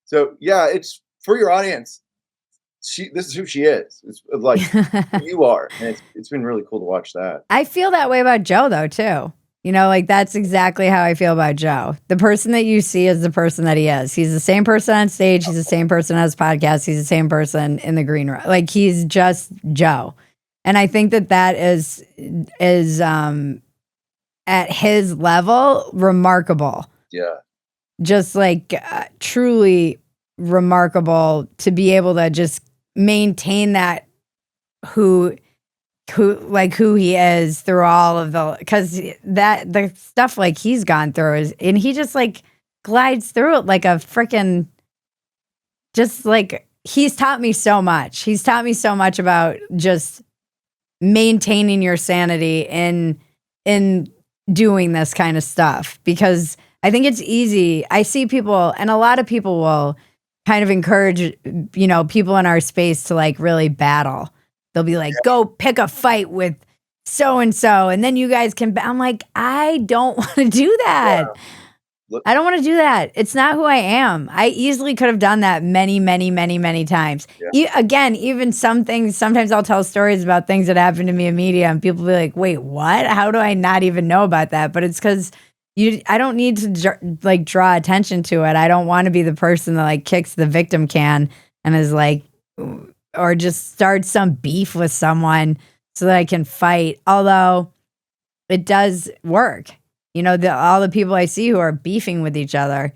So yeah, it's for your audience. This is who she is. It's like who you are. And it's been really cool to watch that. I feel that way about Joe though too. Like that's exactly how I feel about Joe. The person that you see is the person that he is. He's the same person on stage. He's the same person on his podcast. He's the same person in the green room. Like he's just Joe. And I think that is at his level, remarkable. Yeah. Just like truly remarkable to be able to just maintain that who he is through all of because the stuff like he's gone through and he just like glides through it like a freaking, just like he's taught me so much. He's taught me so much about just maintaining your sanity in doing this kind of stuff, because I think it's easy. I see people, and a lot of people will kind of encourage, people in our space to like really battle. They'll be like, go pick a fight with so-and-so, and then you guys can, I'm like, I don't want to do that. Yeah. I don't want to do that. It's not who I am. I easily could have done that many, many, many, many times. Yeah. Again, even some things, sometimes I'll tell stories about things that happened to me in media and people will be like, wait, what? How do I not even know about that? But it's because I don't need to like draw attention to it. I don't want to be the person that like kicks the victim can and is like, or just start some beef with someone so that I can fight. Although it does work. All the people I see who are beefing with each other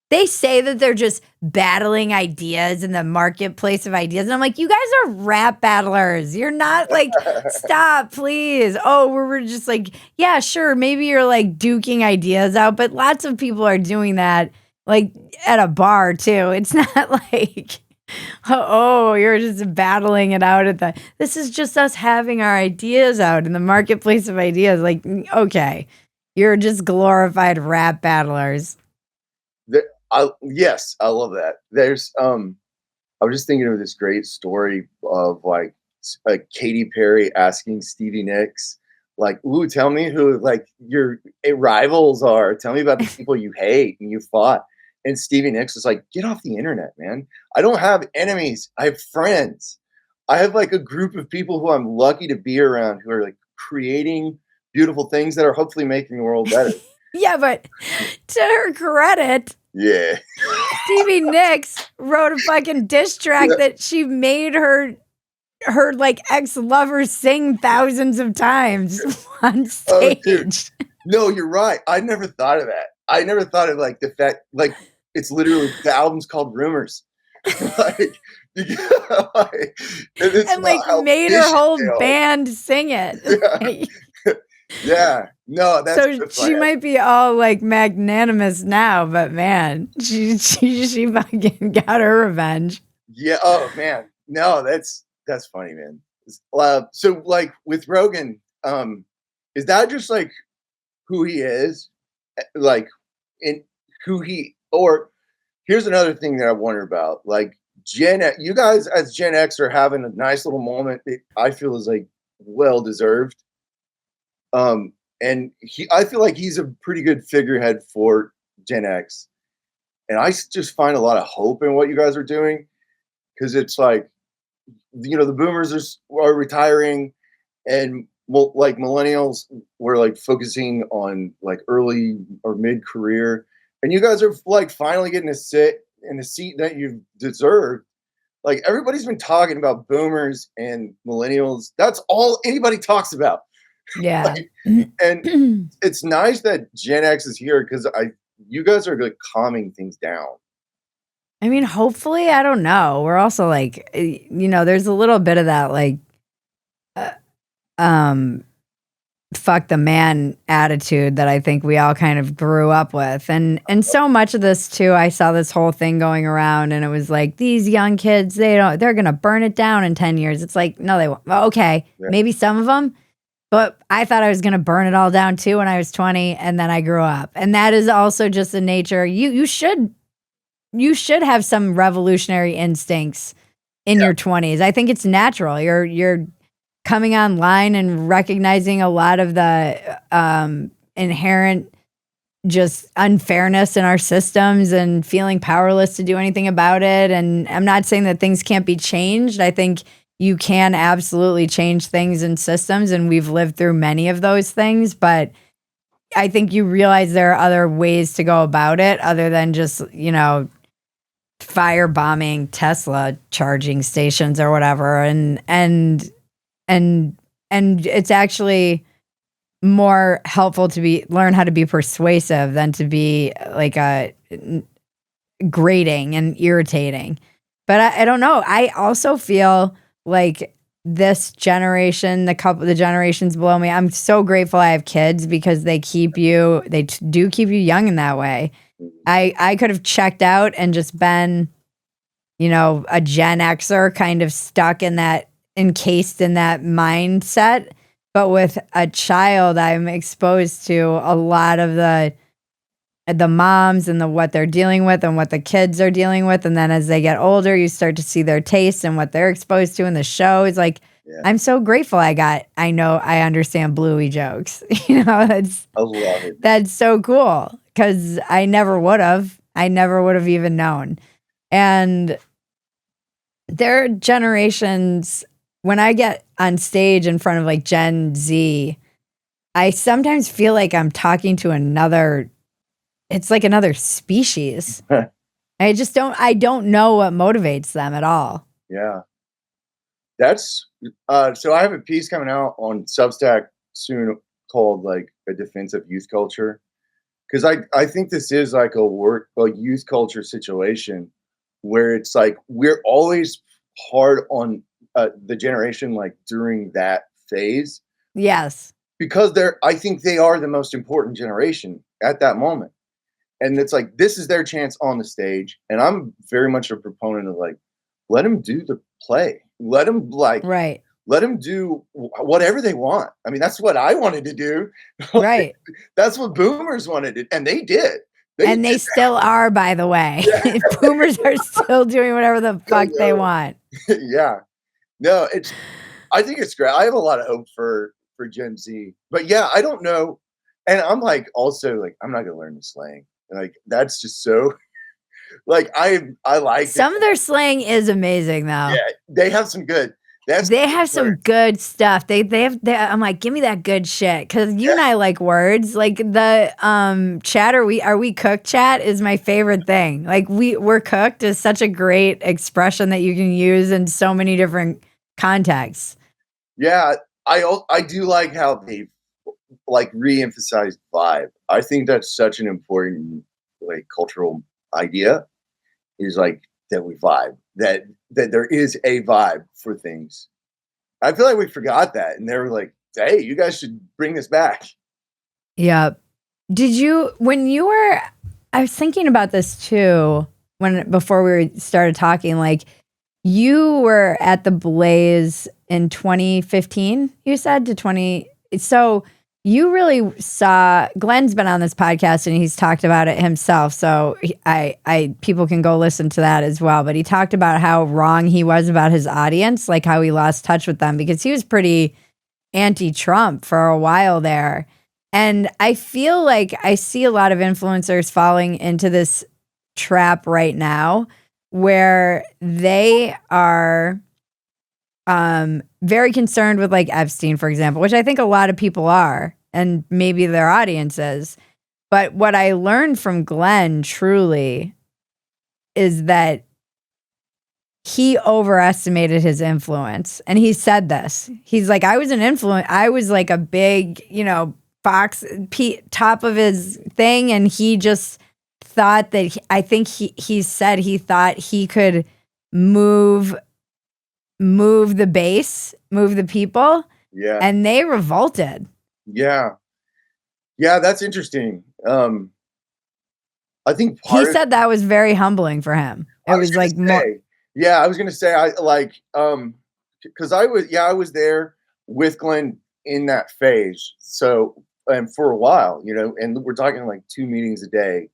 they say that they're just battling ideas in the marketplace of ideas. And I'm like, you guys are rap battlers. You're not like, stop, please. Oh, we're just like, yeah, sure. Maybe you're like duking ideas out, but lots of people are doing that like at a bar too. It's not like Oh, you're just battling it out at the. This is just us having our ideas out in the marketplace of ideas. Like, okay, you're just glorified rap battlers. Yes, I love that. There's I was just thinking of this great story of like Katy Perry asking Stevie Nicks, like, "Ooh, tell me who like your rivals are. Tell me about the people you hate and you fought." And Stevie Nicks was like, "Get off the internet, man. I don't have enemies. I have friends. I have like a group of people who I'm lucky to be around who are like creating beautiful things that are hopefully making the world better." Yeah, but to her credit, Yeah. Stevie Nicks wrote a fucking diss track that she made her like ex-lover sing thousands of times on Oh, dude. stage. No, you're right. I never thought of that. I never thought of like the fact, like it's literally the album's called Rumors, like, like, and it's And like about how made her vicious whole they are. band sing it. Yeah, yeah. No, that's So so she funny. might be all like magnanimous now, but man, she fucking got her revenge. Yeah. Oh man. No, that's funny, man. So like with Rogan, is that just like who he is, like in who he or here's another thing that I wonder about. Like you guys as Gen X are having a nice little moment that I feel is like well deserved. And I feel like he's a pretty good figurehead for Gen X. And just find a lot of hope in what you guys are doing because it's like, the boomers are retiring and like millennials were like focusing on like early or mid career, and you guys are like finally getting to sit in the seat that you deserve. Like everybody's been talking about boomers and millennials. That's all anybody talks about. Yeah. Like, and it's nice that Gen X is here because you guys are like calming things down. I mean, hopefully, I don't know. We're also like, there's a little bit of that like, uh, um, fuck the man attitude that I think we all kind of grew up with. And so much of this too, I saw this whole thing going around and it was like these young kids, they're going to burn it down in 10 years. It's like, no, they won't. Well, okay. Yeah. Maybe some of them, but I thought I was going to burn it all down too when I was 20 and then I grew up. And that is also just the nature. You should have some revolutionary instincts in your 20s. I think it's natural. You're coming online and recognizing a lot of the inherent just unfairness in our systems and feeling powerless to do anything about it. And I'm not saying that things can't be changed. I think you can absolutely change things in systems, and we've lived through many of those things. But I think you realize there are other ways to go about it other than just, firebombing Tesla charging stations or whatever. And it's actually more helpful to learn how to be persuasive than to be like grating and irritating. But I don't know. I also feel like this generation, the generations below me, I'm so grateful I have kids because they do keep you young in that way. I could have checked out and just been, a Gen Xer kind of stuck in that, encased in that mindset. But with a child, I'm exposed to a lot of the moms and what they're dealing with and what the kids are dealing with. And then as they get older, you start to see their tastes and what they're exposed to in the show. It's like, I'm so grateful I understand Bluey jokes. I love it. That's so cool because I never would have even known. And there are generations, when I get on stage in front of like Gen Z, I sometimes feel like I'm talking to it's like another species. I don't know what motivates them at all. Yeah. That's so I have a piece coming out on Substack soon called like a defense of youth culture. Because I think this is like a youth culture situation where it's like we're always hard on the generation like during that phase. Yes. Because I think they are the most important generation at that moment. And it's like this is their chance on the stage. And I'm very much a proponent of like let them do the play. Let them Right. let them do whatever they want. I mean, that's what I wanted to do. Right. That's what boomers wanted to, and they did. And they still are, by the way. Yeah. Boomers are still doing whatever the fuck they want. Yeah. No, I think it's great. I have a lot of hope for Gen Z. But yeah, I don't know. And I'm like also like, I'm not gonna learn the slang. Like that's just so like I like some of their slang is amazing though. Yeah, they have some good. They have some good stuff. They have. I'm like, give me that good shit because you and I like words. Like the chat. Are we cooked? Chat is my favorite thing. Like we're cooked is such a great expression that you can use in so many different contexts. Yeah, I do like how they like re-emphasize vibe. I think that's such an important like cultural idea. Is like that we vibe that there is a vibe for things. I feel like we forgot that, and they were like, "Hey, you guys should bring this back." Yeah. Did you when you were? I was thinking about this too before we started talking. Like you were at the Blaze in 2015. You said to 20. So you really saw. Glenn's been on this podcast and he's talked about it himself. So I people can go listen to that as well. But he talked about how wrong he was about his audience, like how he lost touch with them because he was pretty anti-Trump for a while there. And I feel like I see a lot of influencers falling into this trap right now where they are very concerned with like Epstein, for example, which I think a lot of people are, and maybe their audiences. But what I learned from Glenn truly is that he overestimated his influence. And he said this. He's like, I was an influence. I was like a big, Fox top of his thing. And he just thought that I think he said he thought he could move the base, move the people. Yeah. And they revolted. Yeah. Yeah, that's interesting. I think he said that was very humbling for him. It was like yeah, I was gonna say I like because I was there with Glenn in that phase. So and for a while, and we're talking like 2 meetings a day.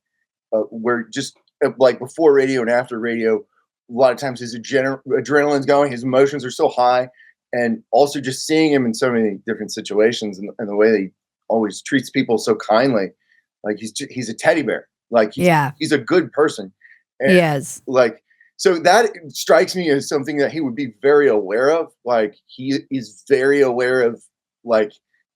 We're just like before radio and after radio. A lot of times his adrenaline's going, his emotions are so high, and also just seeing him in so many different situations and the way that he always treats people so kindly, like he's a teddy bear, like he's a good person. And he is like. So that strikes me as something that he would be very aware of. Like he is very aware of like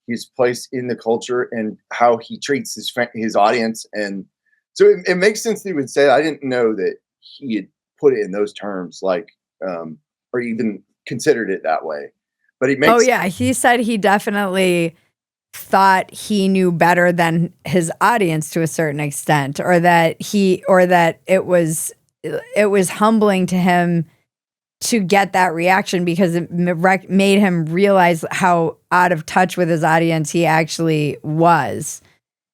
his place in the culture and how he treats his audience. And so it makes sense that he would say that. I didn't know that he had put it in those terms, like, or even considered it that way. But it makes Oh yeah, he said he definitely thought he knew better than his audience to a certain extent, or that it was humbling to him to get that reaction because it made him realize how out of touch with his audience he actually was,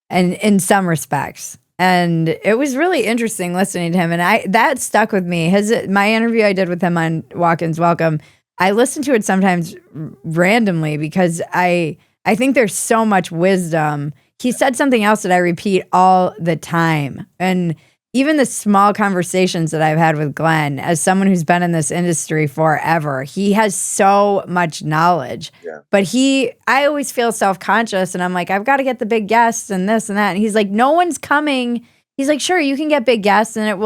and in some respects. And it was really interesting listening to him, and that stuck with me. My interview I did with him on Walk-Ins Welcome, I listen to it sometimes randomly because I think there's so much wisdom. He said something else that I repeat all the time, and even the small conversations that I've had with Glenn, as someone who's been in this industry forever, he has so much knowledge. Yeah. But I always feel self-conscious, and I'm like, I've got to get the big guests and this and that. And he's like, no one's coming. He's like, sure, you can get big guests, and it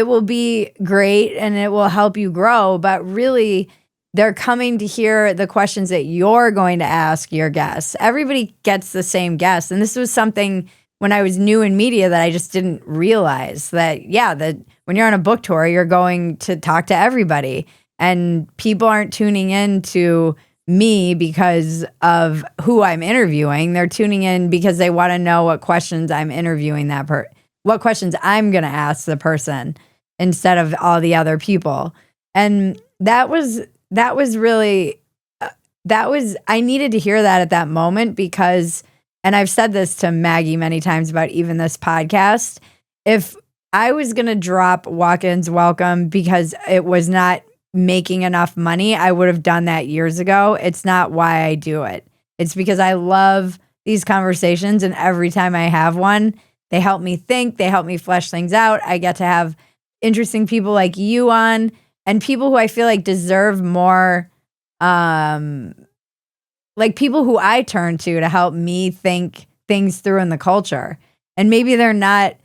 will be great, and it will help you grow. But really, they're coming to hear the questions that you're going to ask your guests. Everybody gets the same guests, and this was something when I was new in media that I just didn't realize that when you're on a book tour, you're going to talk to everybody, and people aren't tuning in to me because of who I'm interviewing. They're tuning in because they want to know what questions I'm interviewing what questions I'm going to ask the person instead of all the other people. And that was really, I needed to hear that at that moment because, and I've said this to Maggie many times about even this podcast, if I was going to drop Walk-Ins Welcome because it was not making enough money, I would have done that years ago. It's not why I do it. It's because I love these conversations, and every time I have one, they help me think, they help me flesh things out. I get to have interesting people like you on, and people who I feel like deserve more, like people who I turn to help me think things through in the culture. And maybe they're not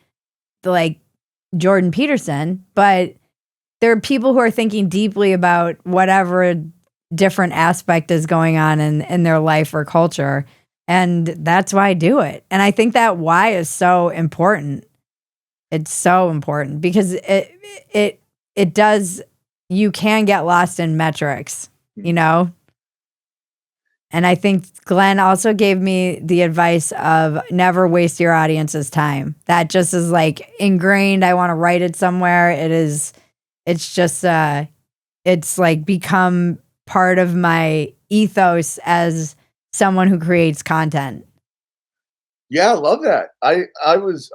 like Jordan Peterson, but there are people who are thinking deeply about whatever different aspect is going on in their life or culture. And that's why I do it. And I think that why is so important. It's so important because it does, you can get lost in metrics, you know? And I think Glenn also gave me the advice of never waste your audience's time. That just is like ingrained. I want to write it somewhere. It's just, it's like become part of my ethos as someone who creates content. Yeah, I love that. I was,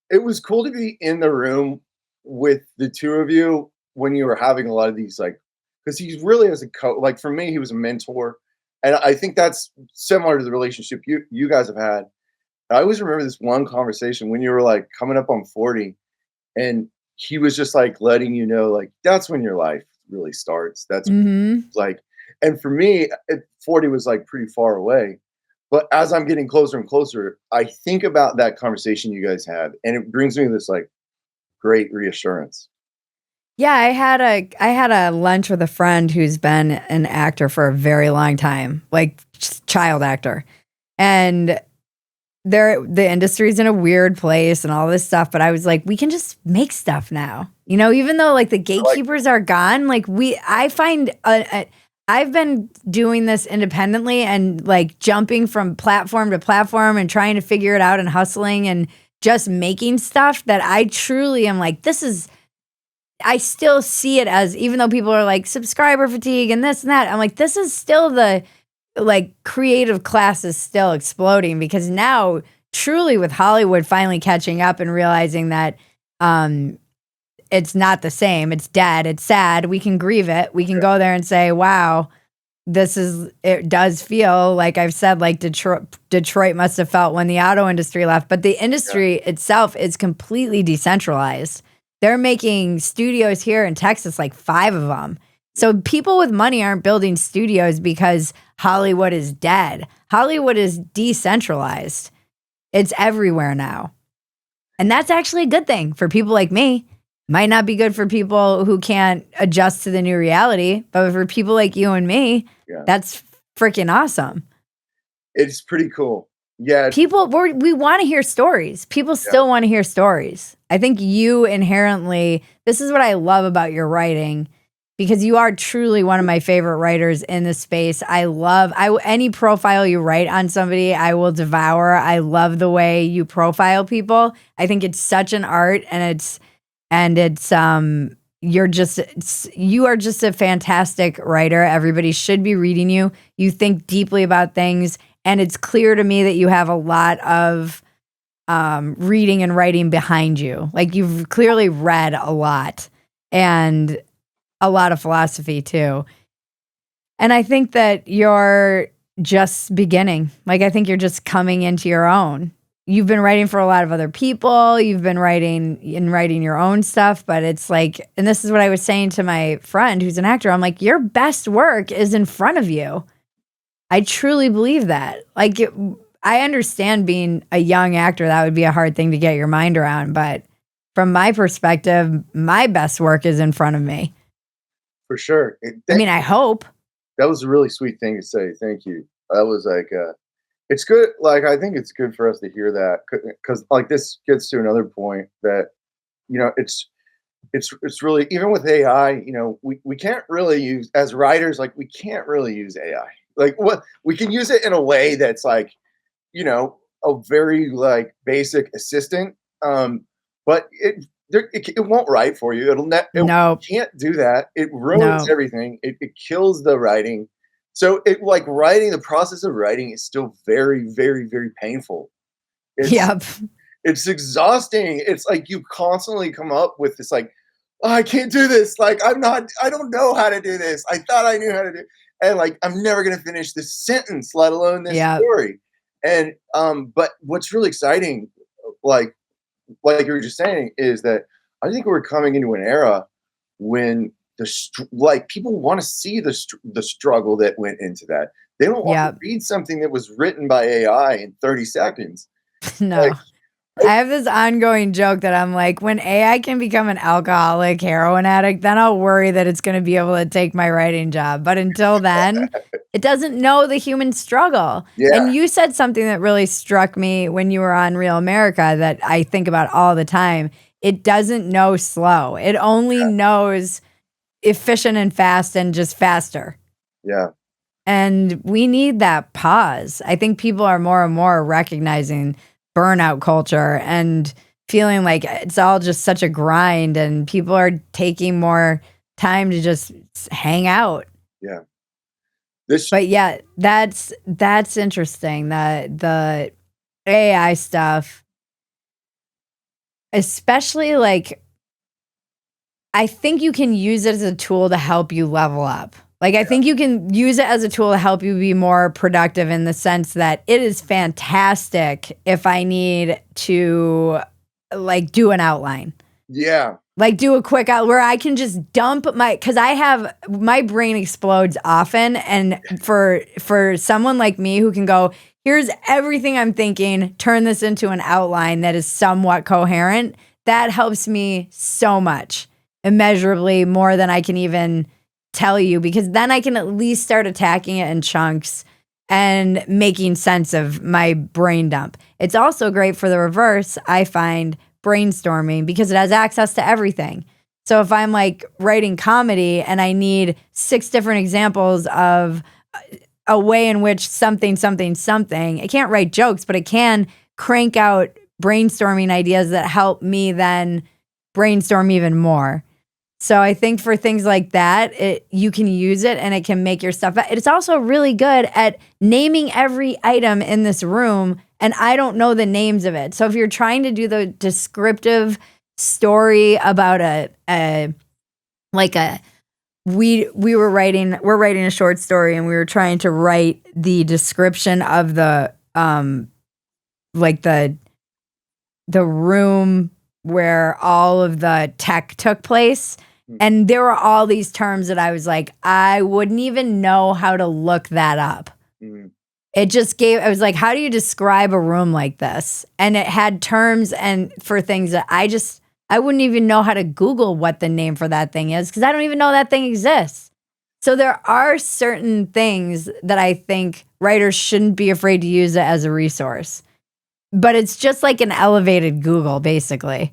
it was cool to be in the room with the two of you when you were having a lot of these, like, because he's really as a coach, like for me, he was a mentor. And I think that's similar to the relationship you guys have had. I always remember this one conversation when you were like coming up on 40, and he was just like letting you know, like, that's when your life really starts. That's like, and for me, 40 was like pretty far away. But as I'm getting closer and closer, I think about that conversation you guys had, and it brings me this like great reassurance. Yeah, I had a lunch with a friend who's been an actor for a very long time, like child actor. And the industry's in a weird place and all this stuff, but I was like, we can just make stuff now. You know, even though like the gatekeepers are gone, like I find I've been doing this independently and like jumping from platform to platform and trying to figure it out and hustling and just making stuff that I truly am like, I still see it as, even though people are like subscriber fatigue and this and that, I'm like, this is still the like creative class is still exploding because now truly with Hollywood finally catching up and realizing that it's not the same. It's dead. It's sad. We can grieve it. We can go there and say, wow, it does feel like I've said, like Detroit must have felt when the auto industry left, but the industry itself is completely decentralized. They're making studios here in Texas, like 5 of them. So people with money aren't building studios because Hollywood is dead. Hollywood is decentralized. It's everywhere now. And that's actually a good thing for people like me. Might not be good for people who can't adjust to the new reality, but for people like you and me, that's freaking awesome. It's pretty cool. Yeah. We want to hear stories. People still want to hear stories. I think you inherently, this is what I love about your writing, because you are truly one of my favorite writers in this space. Any profile you write on somebody, I will devour. I love the way you profile people. I think it's such an art, and you are just a fantastic writer. Everybody should be reading you. You think deeply about things, and it's clear to me that you have a lot of reading and writing behind you. Like you've clearly read a lot and a lot of philosophy too. And I think that you're just beginning. Like I think you're just coming into your own. You've been writing for a lot of other people. You've been writing your own stuff, but it's like, and this is what I was saying to my friend who's an actor. I'm like, your best work is in front of you. I truly believe that. Like, I understand being a young actor, that would be a hard thing to get your mind around. But from my perspective, my best work is in front of me. For sure. I hope. That was a really sweet thing to say. Thank you. That was like, it's good. Like, I think it's good for us to hear that because like this gets to another point that, you know, it's really, even with AI, you know, we can't really use, as writers, like we can't really use AI. Like what we can use it in a way that's like, you know, a very like basic assistant. But it won't write for you. It can't do that. It ruins everything. It kills the writing. So the process of writing is still very, very, very painful. It's exhausting. It's like you constantly come up with this like oh, I can't do this. Like, I don't know how to do this. I thought I knew how to do, and like, I'm never going to finish this sentence, let alone this story. And, but what's really exciting, like you were just saying, is that I think we're coming into an era when like people want to see the struggle that went into that. They don't want to read something that was written by AI in 30 seconds. No. Like, I have this ongoing joke that I'm like, when AI can become an alcoholic heroin addict, then I'll worry that it's going to be able to take my writing job. But until then, it doesn't know the human struggle. Yeah. And you said something that really struck me when you were on Real America that I think about all the time. It doesn't know slow. It only knows efficient and fast and just faster. Yeah. And we need that pause. I think people are more and more recognizing burnout culture and feeling like it's all just such a grind, and people are taking more time to just hang out. Yeah. But yeah, that's interesting, that the AI stuff, especially, like, I think you can use it as a tool to help you level up. Like, I think you can use it as a tool to help you be more productive, in the sense that it is fantastic if I need to, like, do an outline. Yeah. Like, do a quick out where I can just dump because my brain explodes often. And for someone like me who can go, here's everything I'm thinking, turn this into an outline that is somewhat coherent, that helps me so much, immeasurably more than I can even tell you, because then I can at least start attacking it in chunks and making sense of my brain dump. It's also great for the reverse, I find, brainstorming, because it has access to everything. So if I'm like writing comedy and I need 6 different examples of a way in which something, it can't write jokes, but it can crank out brainstorming ideas that help me then brainstorm even more. So I think for things like that, you can use it and it can make your stuff. It's also really good at naming every item in this room, and I don't know the names of it. So if you're trying to do the descriptive story about we're writing a short story, and we were trying to write the description of the room where all of the tech took place. And there were all these terms that I was like, I wouldn't even know how to look that up. I was like, how do you describe a room like this? And it had terms and for things that I wouldn't even know how to Google what the name for that thing is, because I don't even know that thing exists. So there are certain things that I think writers shouldn't be afraid to use it as a resource. But it's just like an elevated Google, basically.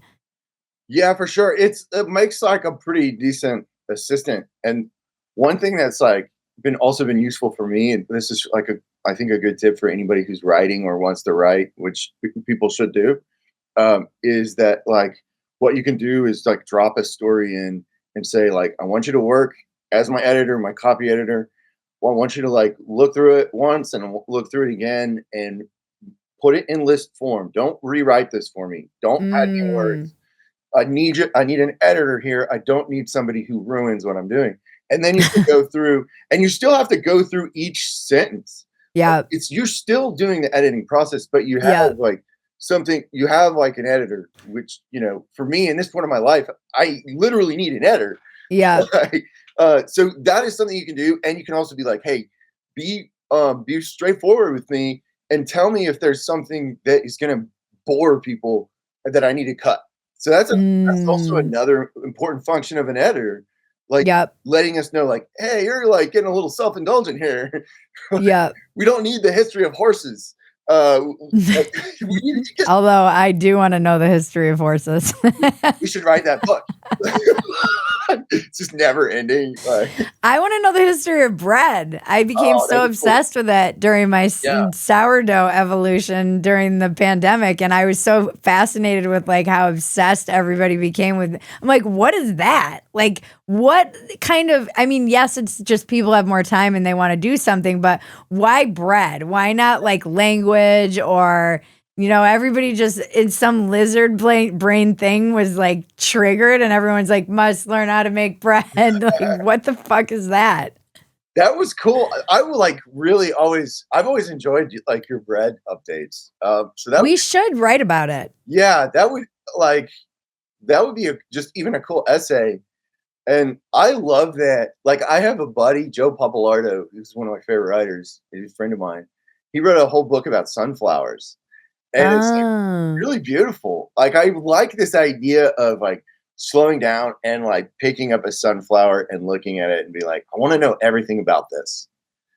Yeah, for sure. It makes like a pretty decent assistant. And one thing that's like been useful for me, and this is like I think a good tip for anybody who's writing or wants to write, which people should do, is that like what you can do is like drop a story in and say like, I want you to work as my editor, my copy editor. Well, I want you to like look through it once and look through it again and put it in list form. Don't rewrite this for me. Don't add new words. I need an editor here. I don't need somebody who ruins what I'm doing. And then you can go through, and you still have to go through each sentence. Yeah. You're still doing the editing process, but you have you have like an editor, which, you know, for me in this point of my life, I literally need an editor. Yeah. So that is something you can do. And you can also be like, hey, be straightforward with me and tell me if there's something that is going to bore people that I need to cut. So that's also another important function of an editor, like letting us know, like, hey, you're like getting a little self-indulgent here. Yeah. We don't need the history of horses. Although I do want to know the history of horses. We should write that book. It's just never ending. I want to know the history of bread. I became so obsessed with it during my sourdough evolution during the pandemic. And I was so fascinated with like how obsessed everybody became with. I'm like, what is that? Like, what kind of, I mean, yes, it's just people have more time and they want to do something, but why bread? Why not like language or everybody just in some lizard brain thing was like triggered, and everyone's like, must learn how to make bread. Like, what the fuck is that? That was cool. I would like really I've always enjoyed like your bread updates. So we should write about it. Yeah, that would be just even a cool essay. And I love that. Like, I have a buddy, Joe Papalardo, who's one of my favorite writers. He's a friend of mine. He wrote a whole book about sunflowers, and it's like really beautiful. Like, I like this idea of like slowing down and like picking up a sunflower and looking at it and be like, I want to know everything about this.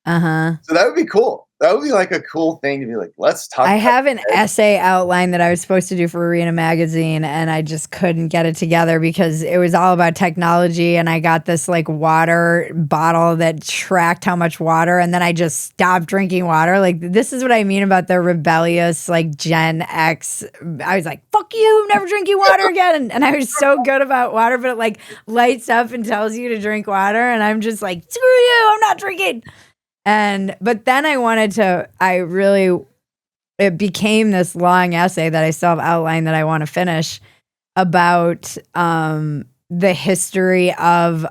So that would be cool. That would be like a cool thing to be like, let's talk. I have an essay outline that I was supposed to do for Arena Magazine, and I just couldn't get it together because it was all about technology, and I got this like water bottle that tracked how much water, and then I just stopped drinking water. Like, this is what I mean about the rebellious like Gen X. I was like, fuck you, I'm never drinking water again. And I was so good about water, but it like lights up and tells you to drink water, and I'm just like, screw you, I'm not drinking. But then it became this long essay that I still have outlined that I want to finish about the history of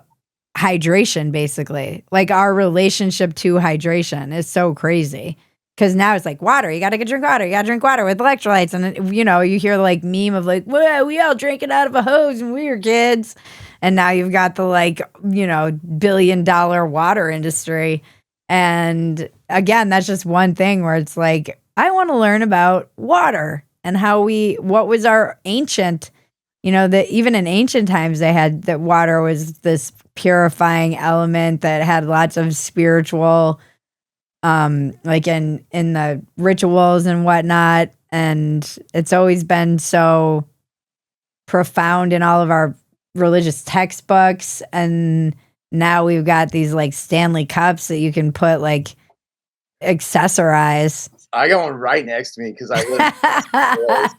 hydration, basically. Like, our relationship to hydration is so crazy. Because now it's like water. You got to drink water. You got to drink water with electrolytes. And, you hear like meme of like, well, we all drink it out of a hose when we were kids. And now you've got the like, $1 billion water industry. And again, that's just one thing where it's like, I want to learn about water and what was our ancient, that even in ancient times they had that water was this purifying element that had lots of spiritual, like in the rituals and whatnot. And it's always been so profound in all of our religious textbooks. And now we've got these like Stanley cups that you can put like accessorize. I got one right next to me because I live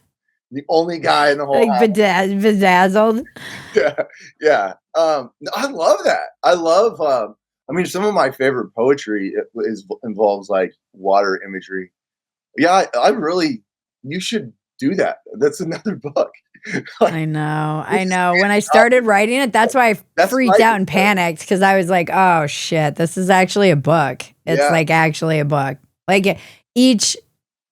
the only guy in the whole like bedazzled. Yeah. I love that. I love. Some of my favorite poetry involves like water imagery. Yeah, you should do that. That's another book. I know. When I started writing it, that's why I freaked out and panicked, because I was like, oh shit, this is actually a book. It's like actually a book. Like each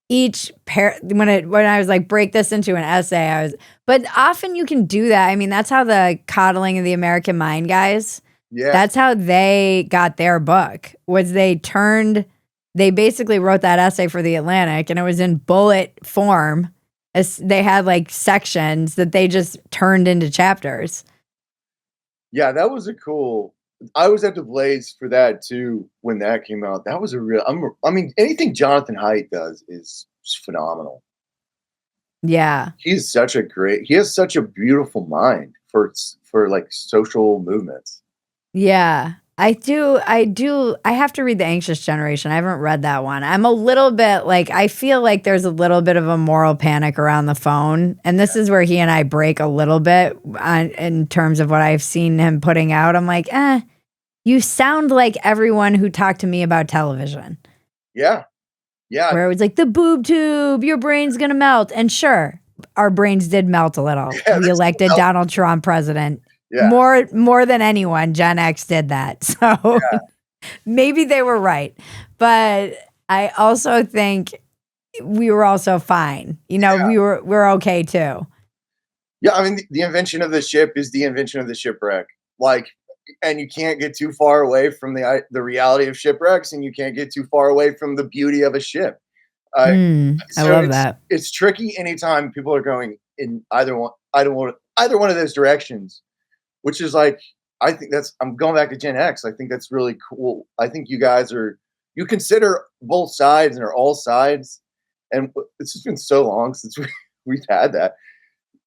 when I was like, break this into an essay, but often you can do that. I mean, that's how the Coddling of the American Mind guys, that's how they got their book, was they basically wrote that essay for the Atlantic, and it was in bullet form. They had like sections that they just turned into chapters. Yeah, that was I was at the Blaze for that too when that came out. That was anything Jonathan Haidt does is phenomenal. Yeah. He has such a beautiful mind for like social movements. Yeah. I have to read The Anxious Generation. I haven't read that one. I'm a little bit like, I feel like there's a little bit of a moral panic around the phone. And this is where he and I break a little bit in terms of what I've seen him putting out. I'm like, you sound like everyone who talked to me about television. Yeah. Yeah. Where it was like, the boob tube, your brain's going to melt. And sure, our brains did melt a little. Yeah, we elected Donald Trump president. Yeah. More than anyone, Gen X did that. So maybe they were right. But I also think we were also fine. We're okay too. Yeah, I mean, the invention of the ship is the invention of the shipwreck. Like, and you can't get too far away from the reality of shipwrecks, and you can't get too far away from the beauty of a ship. I love that. It's tricky anytime people are going in either one of those directions. Which is like, I think I'm going back to Gen X. I think that's really cool. I think you guys you consider both sides and are all sides. And it's just been so long since we've had that.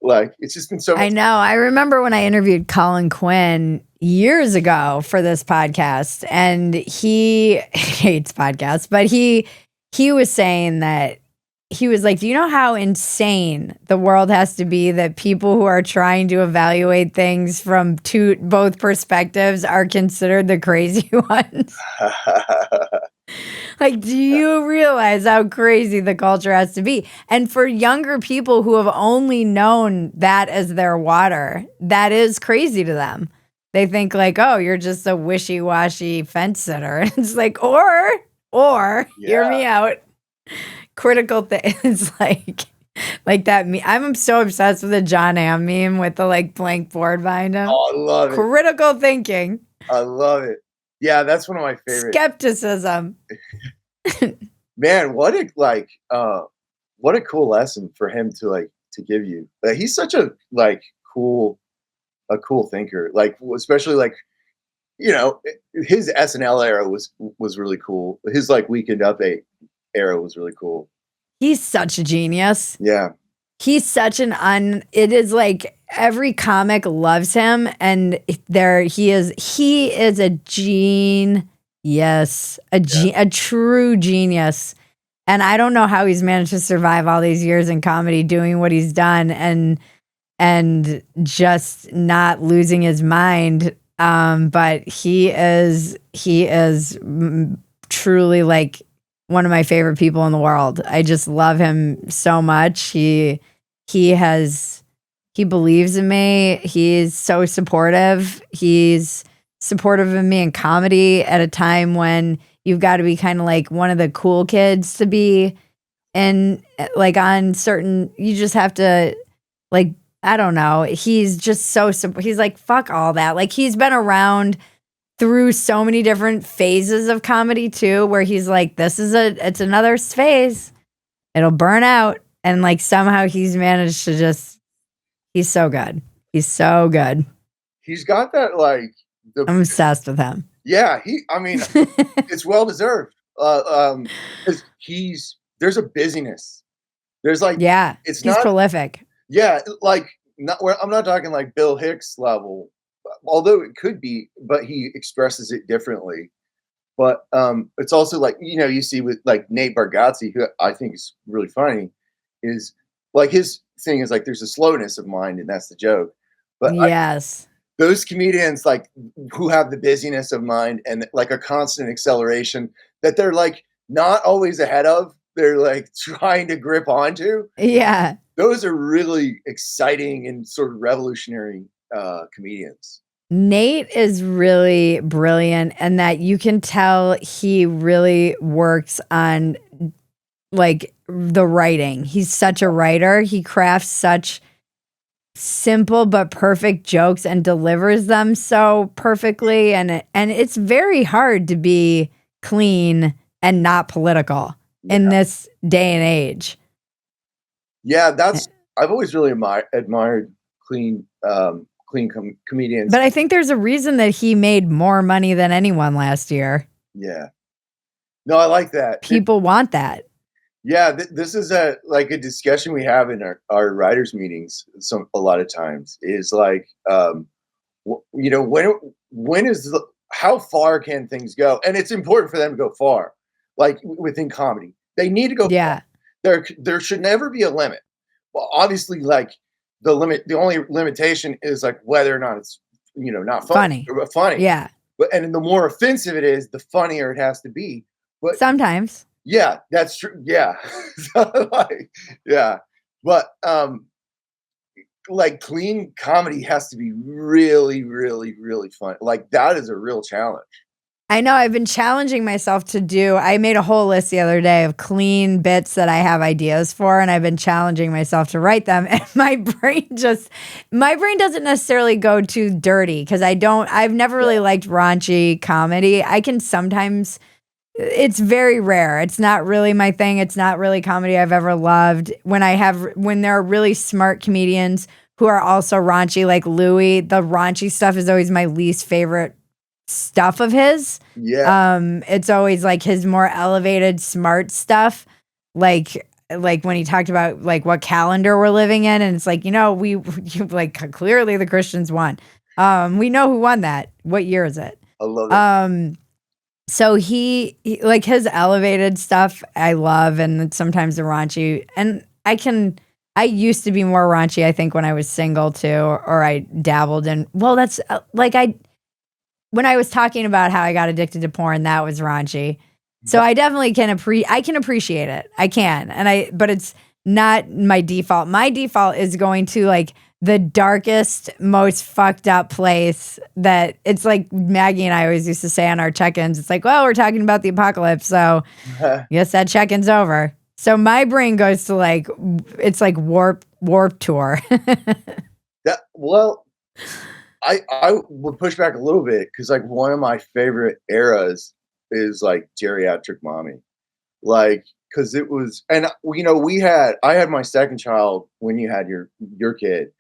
Like, it's just been so much. I know. I remember when I interviewed Colin Quinn years ago for this podcast, and he hates podcasts, but he was saying that, he was like, do you know how insane the world has to be that people who are trying to evaluate things from both perspectives are considered the crazy ones? Like, do you realize how crazy the culture has to be? And for younger people who have only known that as their water, that is crazy to them. They think like, oh, you're just a wishy-washy fence sitter. It's like, or hear me out. Critical thing. It's like that. I'm so obsessed with the John Hamm meme with the like blank board behind him. Oh, I love it. Critical thinking. I love it. Yeah, that's one of my favorites. Skepticism. Man, what a cool lesson for him to give you. He's such a cool thinker. Like, especially like, his SNL era was really cool. His like Weekend Update era was really cool. He's such a genius. Yeah. He's such it is like every comic loves him, and he is a gene. Yes, a true genius. And I don't know how he's managed to survive all these years in comedy doing what he's done and just not losing his mind. But he is truly like one of my favorite people in the world. I just love him so much. He believes in me. He's so supportive. He's supportive of me in comedy at a time when you've got to be kind of like one of the cool kids to be in, like, on certain, you just have to, like, I don't know. He's just he's like, fuck all that. Like, he's been around through so many different phases of comedy too, where he's like, it's another phase. It'll burn out. And like somehow he's managed to he's so good. He's so good. He's got that I'm obsessed with him. Yeah, it's well deserved. There's a busyness. There's he's prolific. Yeah, I'm not talking like Bill Hicks level, although it could be, but he expresses it differently. But it's also like, you see with like Nate Bargatze, who I think is really funny, is like his thing is like there's a slowness of mind, and that's the joke. But yes. Those comedians like who have the busyness of mind and like a constant acceleration that they're like not always ahead of, they're like trying to grip onto. Yeah. Those are really exciting and sort of revolutionary comedians. Nate is really brilliant, and that you can tell he really works on like the writing. He's such a writer. He crafts such simple but perfect jokes and delivers them so perfectly, and it's very hard to be clean and not political in this day and age. Yeah, I've always really admired clean comedians. But I think there's a reason that he made more money than anyone last year. Yeah. No, I like that. People want that. Yeah, this is a discussion we have in our writers' meetings. A lot of times is like, when is how far can things go? And it's important for them to go far, like within comedy. They need to go. Yeah. Far. There should never be a limit. Well, obviously, like the only limitation is like whether or not it's not funny. Yeah. And the more offensive it is, the funnier it has to be. But sometimes. Yeah, that's true. Yeah. Yeah. But like clean comedy has to be really, really, really fun. Like that is a real challenge. I know. I've been challenging myself I made a whole list the other day of clean bits that I have ideas for, and I've been challenging myself to write them. And my brain doesn't necessarily go too dirty because I've never really liked raunchy comedy. I can sometimes. It's very rare. It's not really my thing. It's not really comedy I've ever loved. When there are really smart comedians who are also raunchy, like Louis, the raunchy stuff is always my least favorite stuff of his. Yeah. It's always like his more elevated, smart stuff. Like when he talked about like what calendar we're living in, and it's like, we like clearly the Christians won. We know who won that. What year is it? I love it. So he like his elevated stuff I love, and sometimes the raunchy, and I used to be more raunchy, I think, when I was single too, or I dabbled in, that's when I was talking about how I got addicted to porn, that was raunchy. So I definitely can appreciate it. I can. But it's not my default. My default is going to like the darkest, most fucked up place that it's like Maggie and I always used to say on our check-ins. It's like, well, we're talking about the apocalypse, so I guess that check-in's over. So my brain goes to like, it's like warp tour. Well, I would push back a little bit because like one of my favorite eras is like geriatric mommy, like because it was, and I had my second child when you had your kid,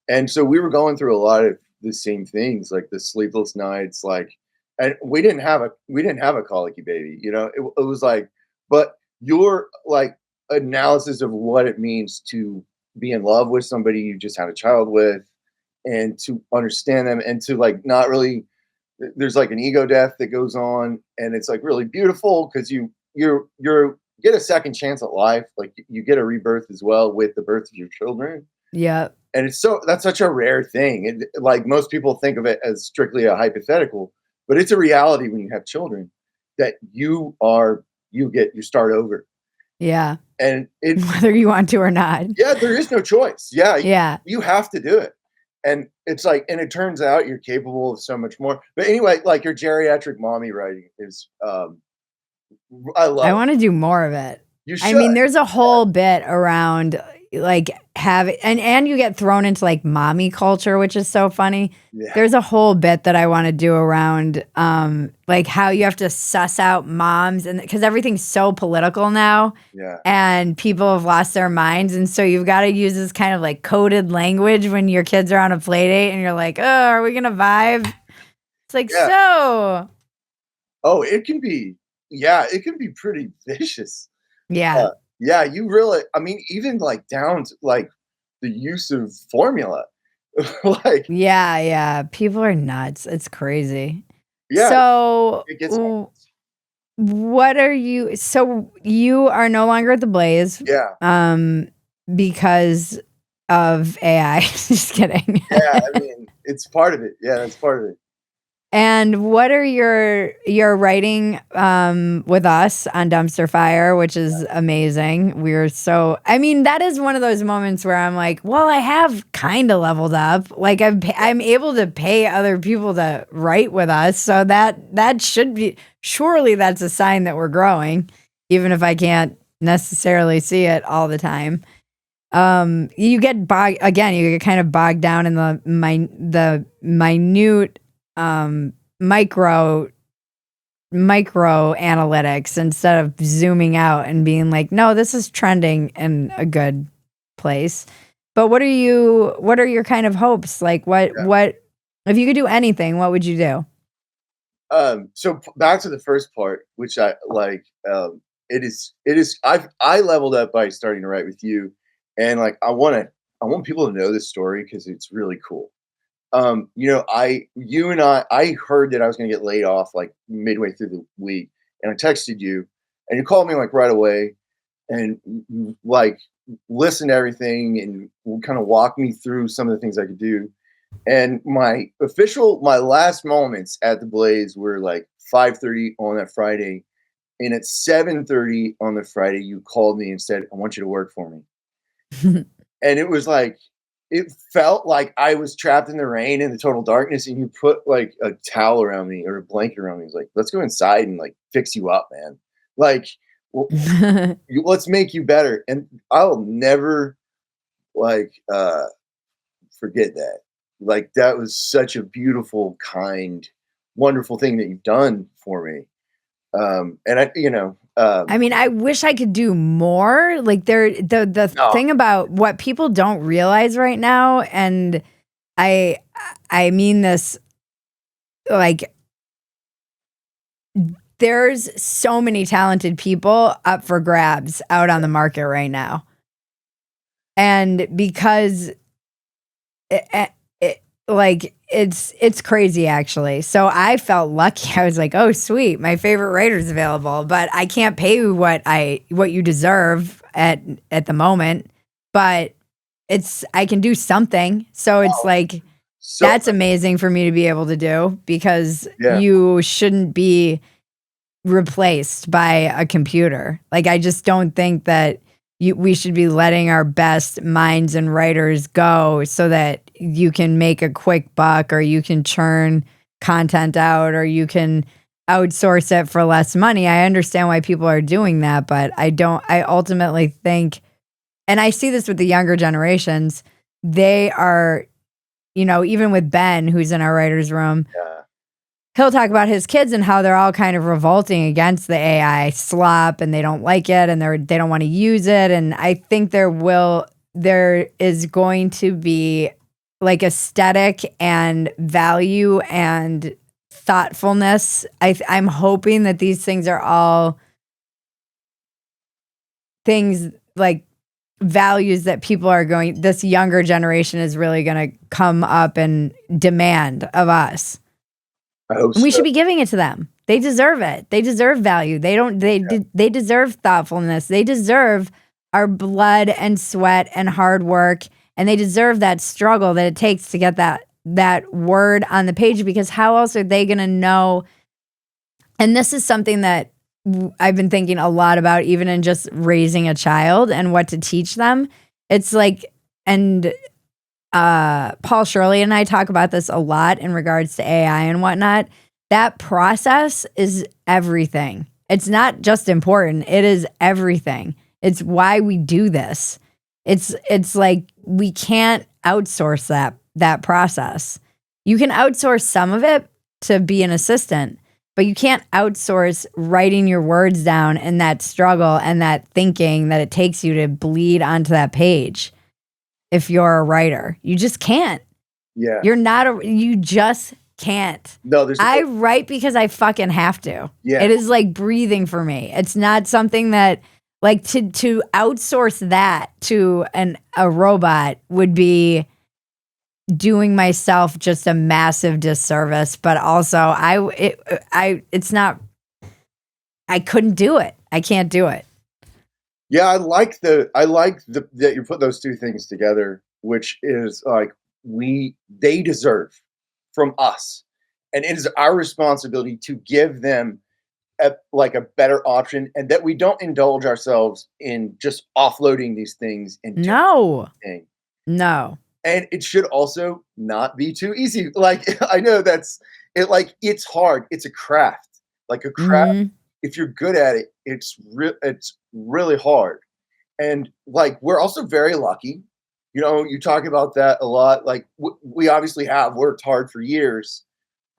and so we were going through a lot of the same things, like the sleepless nights, like, and we didn't have a colicky baby, it was like, but your like analysis of what it means to be in love with somebody you just had a child with and to understand them and to like not really there's like an ego death that goes on and it's like really beautiful because you're get a second chance at life, like you get a rebirth as well with the birth of your children. Yeah. And that's such a rare thing. Like most people think of it as strictly a hypothetical, but it's a reality when you have children that you start over. Yeah. And whether you want to or not. Yeah, there is no choice. Yeah. Yeah. You have to do it. And it's like, and it turns out you're capable of so much more. But anyway, like your geriatric mommy writing is, I want to do more of it. You should. I mean, there's a whole bit around like and you get thrown into like mommy culture, which is so funny. Yeah. There's a whole bit that I want to do around like how you have to suss out moms, and because everything's so political now. Yeah. And people have lost their minds, and so you've got to use this kind of like coded language when your kids are on a play date and you're like, oh, are we gonna vibe? It's like, so it can be pretty vicious. Yeah. Yeah, you really, I mean, even like down to like the use of formula. Like, yeah. People are nuts. It's crazy. Yeah. So it gets what are you? So you are no longer at the Blaze. Yeah. Because of AI. Just kidding. Yeah, I mean, it's part of it. Yeah, that's part of it. And what are your writing with us on Dumpster Fire, which is amazing. I mean, that is one of those moments where I'm like, well, I have kind of leveled up. Like I'm able to pay other people to write with us. So that should be, surely that's a sign that we're growing, even if I can't necessarily see it all the time. You get kind of bogged down in the minute micro analytics instead of zooming out and being like, no, this is trending in a good place. But what are your kind of hopes? Like what if you could do anything, what would you do? So back to the first part, which I like, it is I leveled up by starting to write with you, and like I want people to know this story because it's really cool. I heard that I was going to get laid off like midway through the week, and I texted you, and you called me like right away, and like listened to everything and kind of walked me through some of the things I could do. And my last moments at the Blaze were like 5:30 on that Friday, and at 7:30 on the Friday, you called me and said, "I want you to work for me," and it was like. It felt like I was trapped in the rain in the total darkness, and you put like a towel around me or a blanket around me. It was like, let's go inside and like fix you up, man. Like, let's make you better. And I'll never like forget that. Like, that was such a beautiful, kind, wonderful thing that you've done for me. And I mean, I wish I could do more. Like the thing about what people don't realize right now, and I mean this, like there's so many talented people up for grabs out on the market right now. And because it's crazy actually. So I felt lucky. I was like, oh sweet, my favorite writer's available, but I can't pay you what you deserve at the moment, but I can do something. So it's that's amazing for me to be able to do, because you shouldn't be replaced by a computer. Like, I just don't think that we should be letting our best minds and writers go so that you can make a quick buck, or you can churn content out, or you can outsource it for less money. I understand why people are doing that, but I ultimately think, and I see this with the younger generations, they are, even with Ben, who's in our writer's room, he'll talk about his kids and how they're all kind of revolting against the AI slop, and they don't like it, and they don't want to use it. And I think there is going to be like aesthetic and value and thoughtfulness. I'm hoping that these things are all things like values that this younger generation is really going to come up and demand of us. I hope we should be giving it to them. They deserve it. They deserve value. They deserve thoughtfulness. They deserve our blood and sweat and hard work, and they deserve that struggle that it takes to get that word on the page, because how else are they going to know? And this is something that I've been thinking a lot about, even in just raising a child and what to teach them. It's like, and Paul Shirley and I talk about this a lot in regards to AI and whatnot. That process is everything. It's not just important. It is everything. It's why we do this. It's like we can't outsource that process. You can outsource some of it to be an assistant, but you can't outsource writing your words down and that struggle and that thinking that it takes you to bleed onto that page. If you're a writer, you just can't. Yeah. You just can't. No, I write because I fucking have to. Yeah. It is like breathing for me. It's not something that, like, to outsource that to a robot would be doing myself just a massive disservice. But also it's not, I couldn't do it. I can't do it. Yeah, I like that you put those two things together, which is like they deserve from us, and it is our responsibility to give them a better option, and that we don't indulge ourselves in just offloading these things. No, and it should also not be too easy. Like, I know it's hard. It's a craft, like a craft. Mm-hmm. If you're good at it, it's really hard. And like, we're also very lucky. You talk about that a lot. Like, we obviously have worked hard for years,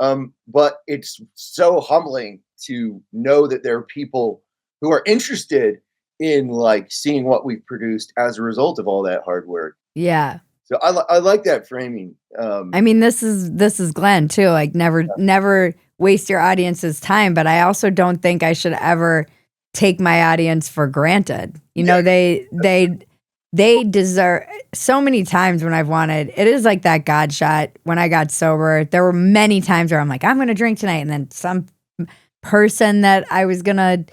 but it's so humbling to know that there are people who are interested in like seeing what we've produced as a result of all that hard work. Yeah. So I like that framing. I mean, this is Glenn too. Like, never waste your audience's time, but I also don't think I should ever take my audience for granted. They deserve. So many times when I've wanted, it is like that God shot when I got sober. There were many times where I'm like, I'm going to drink tonight, and then some person that I was going to,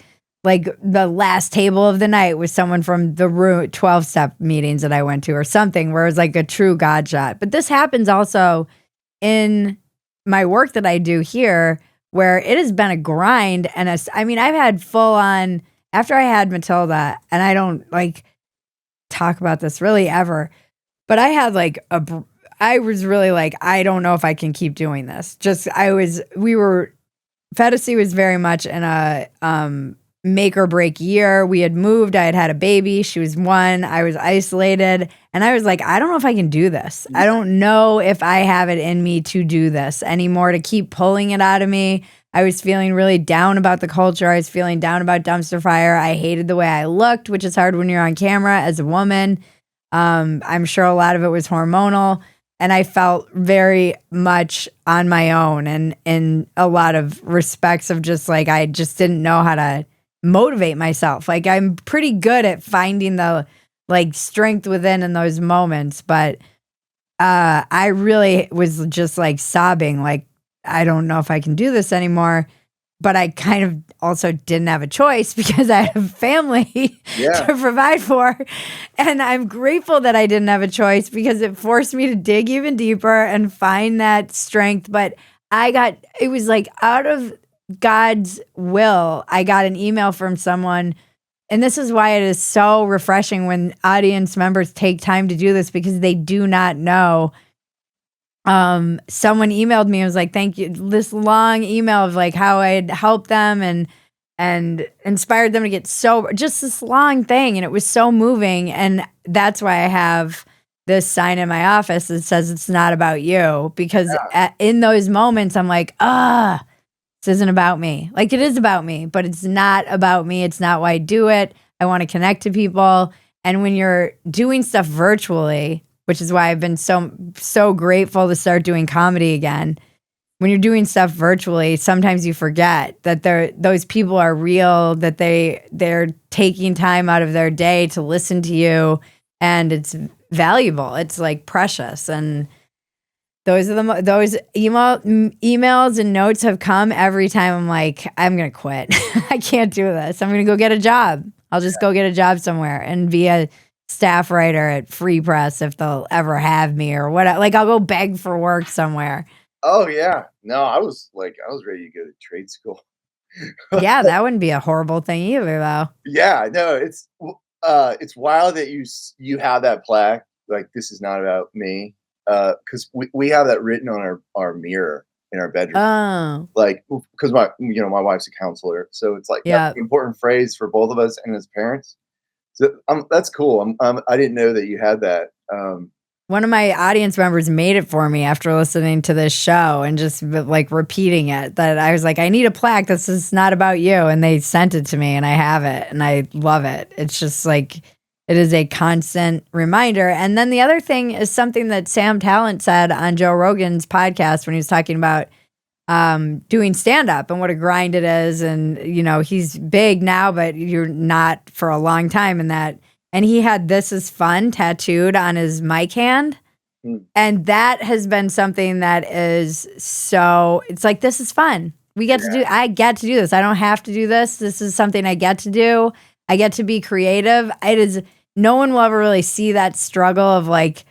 like, the last table of the night was someone from the 12-step meetings that I went to, or something where it was like a true God shot. But this happens also in my work that I do here, where it has been a grind. And I've had full on, after I had Matilda, and I don't like talk about this really ever, but I had I was really like, I don't know if I can keep doing this. Phetasy was very much in a make or break year. We had moved. I had had a baby. She was 1. I was isolated. And I was like, I don't know if I can do this. I don't know if I have it in me to do this anymore, to keep pulling it out of me. I was feeling really down about the culture. I was feeling down about Dumpster Fire. I hated the way I looked, which is hard when you're on camera as a woman. I'm sure a lot of it was hormonal. And I felt very much on my own, and in a lot of respects of just like, I just didn't know how to motivate myself. Like, I'm pretty good at finding the like strength within in those moments, but I really was just like sobbing, like, I don't know if I can do this anymore. But I kind of also didn't have a choice because I have a family to provide for. And I'm grateful that I didn't have a choice, because it forced me to dig even deeper and find that strength. But it was like out of God's will. I got an email from someone, and this is why it is so refreshing when audience members take time to do this, because they do not know. Someone emailed me and was like, thank you. This long email of like how I had helped them and inspired them to get sober. Just this long thing. And it was so moving. And that's why I have this sign in my office that says it's not about you. Because in those moments, I'm like, this isn't about me. Like, it is about me, but it's not about me. It's not why I do it. I want to connect to people. And when you're doing stuff virtually, which is why I've been so grateful to start doing comedy again. When you're doing stuff virtually, sometimes you forget that those people are real, that they're taking time out of their day to listen to you, and it's valuable. It's like precious. And those emails and notes have come every time I'm like, I'm gonna quit. I can't do this. I'm gonna go get a job. I'll just go get a job somewhere and be a staff writer at Free Press if they'll ever have me or what. Like, I'll go beg for work somewhere. Oh yeah. No, I was ready to go to trade school. Yeah, that wouldn't be a horrible thing either, though. Yeah, no, it's wild that you have that plaque, like, this is not about me. Because we have that written on our mirror in our bedroom. Oh. Like, because my wife's a counselor, so it's like that's an important phrase for both of us and as parents. So that's cool. I didn't know that you had that. One of my audience members made it for me after listening to this show and just like repeating it, that I was like, I need a plaque. This is not about you. And they sent it to me and I have it and I love it. It's just like, it is a constant reminder. And then the other thing is something that Sam Talent said on Joe Rogan's podcast when he was talking about doing stand-up and what a grind it is. And, you know, he's big now, but you're not for a long time in that. And he had "This is fun" tattooed on his mic hand. And that has been something that is so, it's like, this is fun. I get to do this. I don't have to do this. This is something I get to do. I get to be creative. It is, no one will ever really see that struggle of like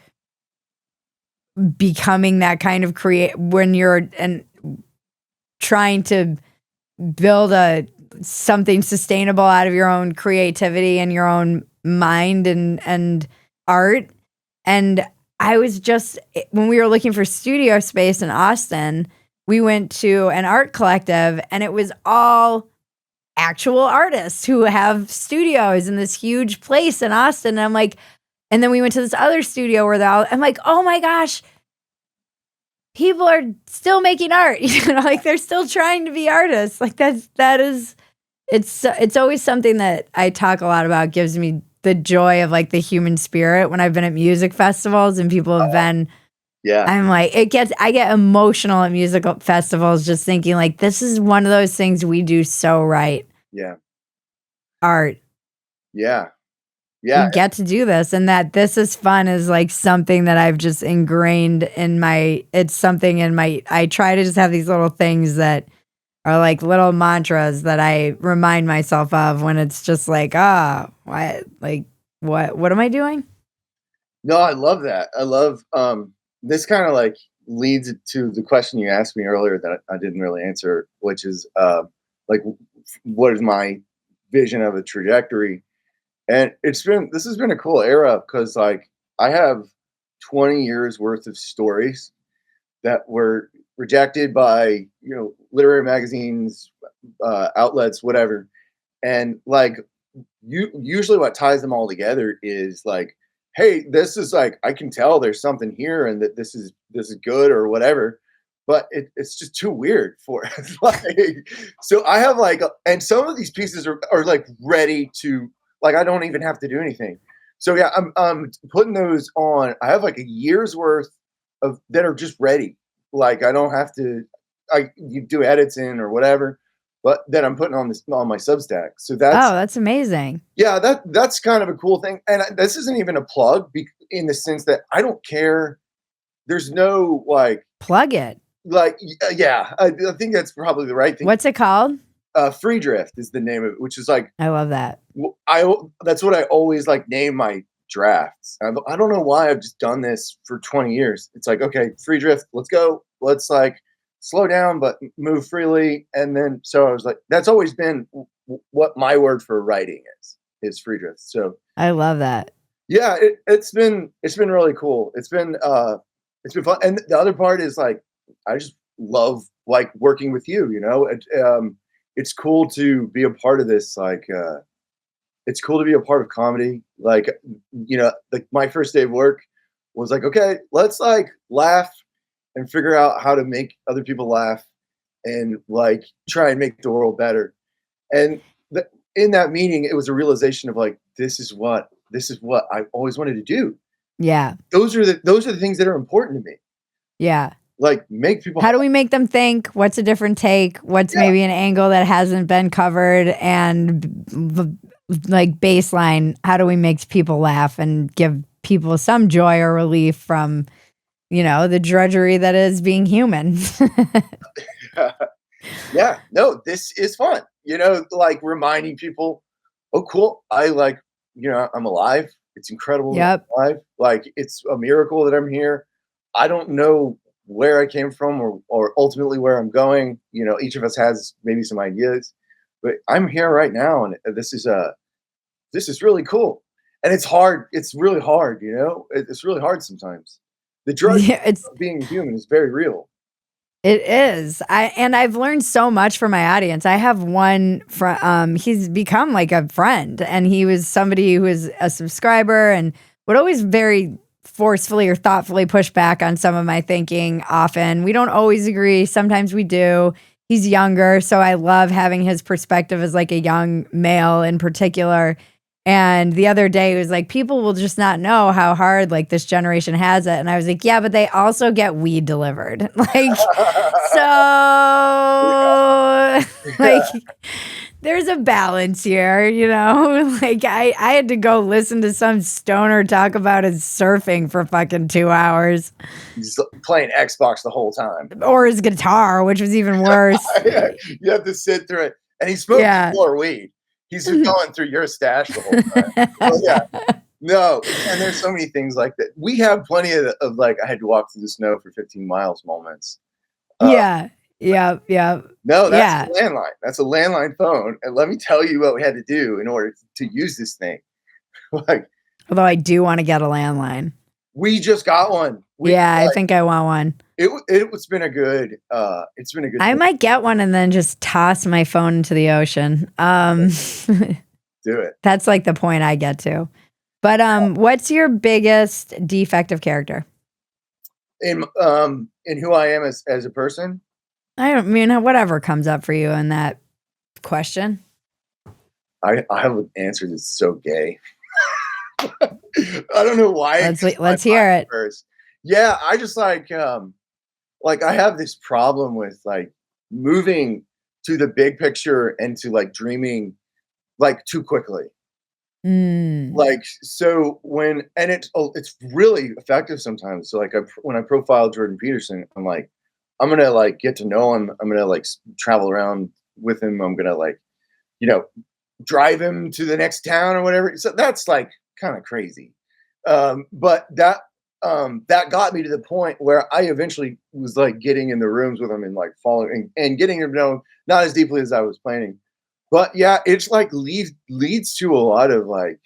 becoming that kind of when you're trying to build something sustainable out of your own creativity and your own mind and art. And I was just, when we were looking for studio space in Austin, we went to an art collective and it was all actual artists who have studios in this huge place in Austin. And I'm like, and then we went to this other studio where I'm like, oh my gosh, people are still making art, you know, like they're still trying to be artists. Like it's always something that I talk a lot about, gives me the joy of like the human spirit when I've been at music festivals and people have been, I'm like, I get emotional at music festivals just thinking like, this is one of those things we do so right. Yeah. Art. Yeah. We get to do this, and that "this is fun" is like something that I've just ingrained in I try to just have these little things that are like little mantras that I remind myself of when it's just like, what am I doing? No, I love that. I love, this kind of like leads to the question you asked me earlier that I didn't really answer, which is, like, what is my vision of a trajectory? And this has been a cool era because like I have 20 years worth of stories that were rejected by, literary magazines, outlets, whatever. And like, usually what ties them all together is like, hey, this is like, I can tell there's something here and that this is good or whatever, but it's just too weird for it. Like, so I have like, and some of these pieces are like ready to, like, I don't even have to do anything. So yeah, I'm putting those on. I have like a year's worth of that are just ready. Like I don't have to, you do edits in or whatever, but that I'm putting on my Substack. So that's amazing. Yeah, that's kind of a cool thing. And this isn't even a plug in the sense that I don't care. There's no like plug it. Like, yeah, I think that's probably the right thing. What's it called? Free Drift is the name of it, which is like, I love that. That's what I always like name my drafts. I don't know why I've just done this for 20 years. It's like, okay, Free Drift, let's go. Let's like slow down, but move freely. And then, so I was like, that's always been what my word for writing is free drift. So I love that. yeah, it's been really cool. It's been fun. And the other part is like, I just love like working with you, you know, it's cool to be a part of this. Like, it's cool to be a part of comedy. Like, you know, like my first day of work was like, okay, let's like laugh and figure out how to make other people laugh and like try and make the world better. And in that meeting, it was a realization of like, this is what I always wanted to do. Yeah. Those are the things that are important to me. Yeah. Like make people. How do we make them think? What's a different take? What's maybe an angle that hasn't been covered? And like baseline, how do we make people laugh and give people some joy or relief from, you know, the drudgery that is being human? Yeah, no, this is fun. You know, like reminding people, oh, cool. I like, you know, I'm alive. It's incredible. Yep. I'm alive. Like it's a miracle that I'm here. I don't know where I came from or ultimately where I'm going. You know, each of us has maybe some ideas, but I'm here right now. And this is really cool. And it's hard. It's really hard. You know, it's really hard sometimes. The drudgery of being human is very real. It is. I've learned so much from my audience. I have one he's become like a friend, and he was somebody who was a subscriber and would always very forcefully or thoughtfully push back on some of my thinking often. We don't always agree. Sometimes we do. He's younger, so I love having his perspective as like a young male in particular. And the other day, it was like, people will just not know how hard like this generation has it. And I was like, yeah, but they also get weed delivered. Like, so like there's a balance here, you know? Like I had to go listen to some stoner talk about his surfing for fucking 2 hours. He's playing Xbox the whole time. Or his guitar, which was even worse. You have to sit through it. And he smokes more weed. He's just going through your stash the whole time. Well, yeah. No, and there's so many things like that. We have plenty of like, I had to walk through the snow for 15 miles moments. Yeah. No, that's a landline. That's a landline phone. And let me tell you what we had to do in order to use this thing. Like, although I do want to get a landline. We just got one. I think I want one. It's been a good thing. I might get one and then just toss my phone into the ocean. Do it. That's like the point I get to. But what's your biggest defective character? In who I am as a person? I don't mean whatever comes up for you in that question. I have an answer that's so gay. I don't know why. Let's hear it first. Yeah, I just like I have this problem with like moving to the big picture and to like dreaming like too quickly. Like so it's really effective sometimes. So like when I profile Jordan Peterson, I'm like, I'm gonna like get to know him. I'm gonna like travel around with him. I'm gonna like, you know, drive him to the next town or whatever. So that's like kind of crazy. But that got me to the point where I eventually was like getting in the rooms with him and like following and getting to know him not as deeply as I was planning. But yeah, it's like leads to a lot of like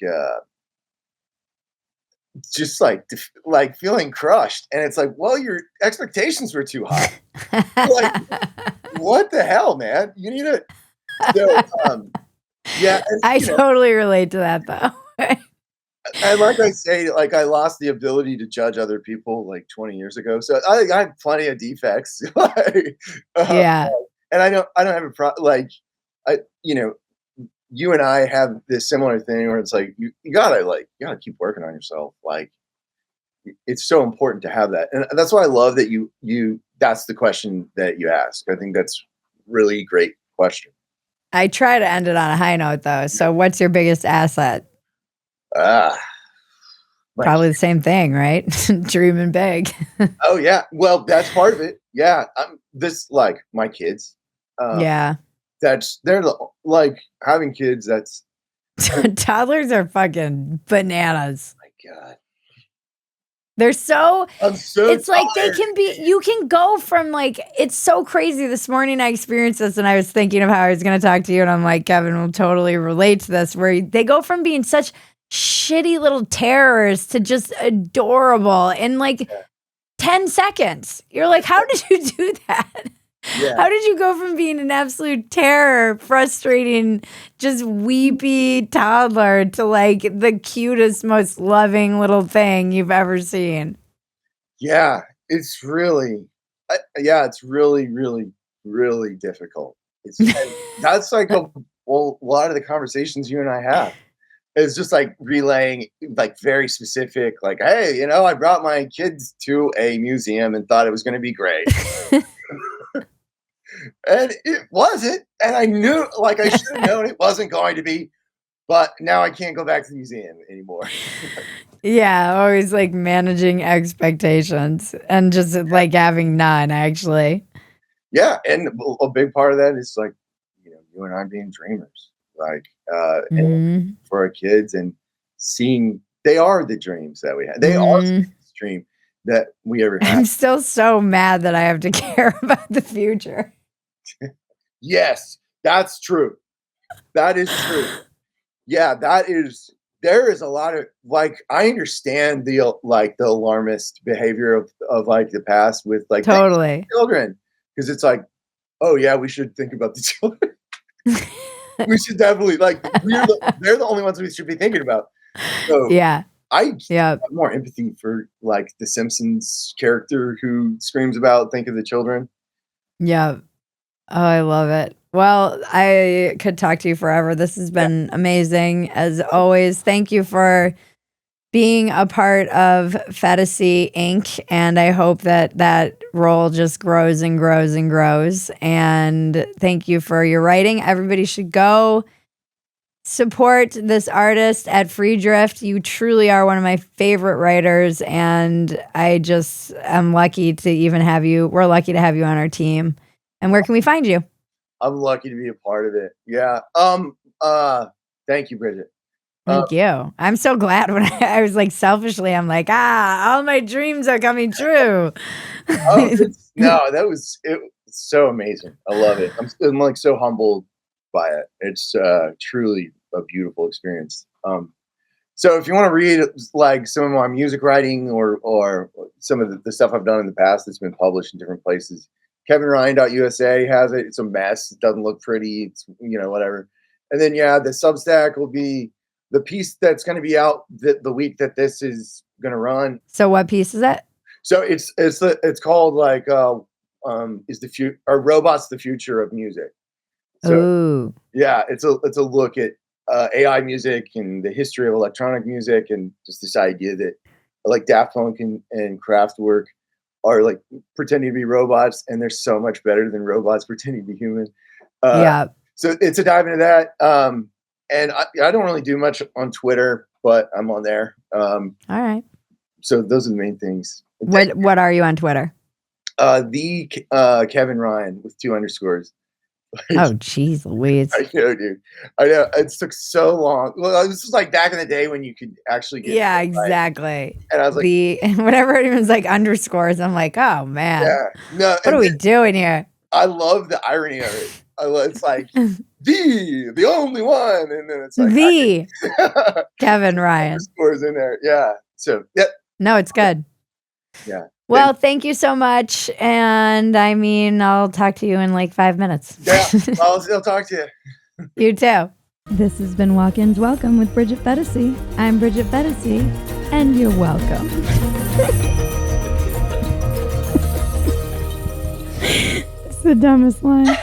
just like feeling crushed. And it's like, well, your expectations were too high. Like, what the hell, man? You need to. So, yeah, and, I totally relate to that though. And like I say, like I lost the ability to judge other people like 20 years ago. So I have plenty of defects. Yeah. And I don't have a problem. Like you and I have this similar thing where it's like, you gotta keep working on yourself. Like it's so important to have that. And that's why I love that that's the question that you ask. I think that's really great question. I try to end it on a high note though. So what's your biggest asset? Probably the same thing, right? Dreaming big. Oh yeah. Well, that's part of it. Yeah. Like my kids. Yeah. They're like having kids. That's toddlers are fucking bananas. My God. They're so, I'm so it's like they tired. can be, you can go from like, it's so crazy. This morning I experienced this and I was thinking of how I was going to talk to you. And I'm like, Kevin will totally relate to this, where they go from being such shitty little terrors to just adorable in like 10 seconds. You're like, how did you do that? Yeah. How did you go from being an absolute terror, frustrating, just weepy toddler to like the cutest, most loving little thing you've ever seen? Yeah, it's really, it's really, really, really difficult. That's like a lot of the conversations you and I have. It's just like relaying like very specific, like, hey, I brought my kids to a museum and thought it was going to be great. And it wasn't. And I knew, like, I should have known it wasn't going to be, but now I can't go back to the museum anymore. Yeah, always like managing expectations and just like having none, actually. Yeah. And a big part of that is like, you and I being dreamers, like, and for our kids, and seeing they are the dreams that we have. They are the biggest dream that we ever had. I'm still so mad that I have to care about the future. Yes, that's true. That is true. Yeah, there is a lot of like, I understand the alarmist behavior of like the past with like totally children, because it's like, oh yeah, we should think about the children. We should definitely like they're the only ones we should be thinking about. So yeah. I have more empathy for like the Simpsons character who screams about think of the children. Yeah. Oh, I love it. Well, I could talk to you forever. This has been amazing as always. Thank you for being a part of Phetasy Inc. And I hope that role just grows and grows and grows. And thank you for your writing. Everybody should go support this artist at Free Drift. You truly are one of my favorite writers. And I just am lucky to even have you. We're lucky to have you on our team. And where can we find you? I'm lucky to be a part of it. Yeah. Thank you, Bridget. Thank you. I'm so glad when I was like, selfishly, I'm like, all my dreams are coming true. It was so amazing. I love it. I'm like so humbled by it. It's truly a beautiful experience. So if you want to read like some of my music writing or some of the stuff I've done in the past that's been published in different places, KevinRyan.usa has it. It's a mess. It doesn't look pretty. It's, whatever. And then, the Substack will be the piece that's going to be out the week that this is going to run. So what piece is that? So it's called like, is the future, or Robots the Future of Music. So, ooh. Yeah, it's a look at AI music and the history of electronic music, and just this idea that like Daft Punk and Kraftwerk are like pretending to be robots, and they're so much better than robots pretending to be human. So it's a dive into that. And I don't really do much on Twitter, but I'm on there. All right. So those are the main things. What are you on Twitter? The Kevin Ryan with 2 underscores. Oh, geez, Louise. I know, dude. I know. It took so long. Well, this was like back in the day when you could actually get it, exactly. And I was like, whenever anyone's like underscores, I'm like, oh man. Yeah. No. What are we doing here? I love the irony of it. It's like the only one, and then it's like the Kevin Ryan scores in there. Yeah. So yeah. No, it's good. Yeah. Well, thank you so much. And I mean, I'll talk to you in like 5 minutes. Yeah, I'll talk to you. You too. This has been Walk-Ins Welcome with Bridget Phetasy. I'm Bridget Phetasy, and you're welcome. It's the dumbest line.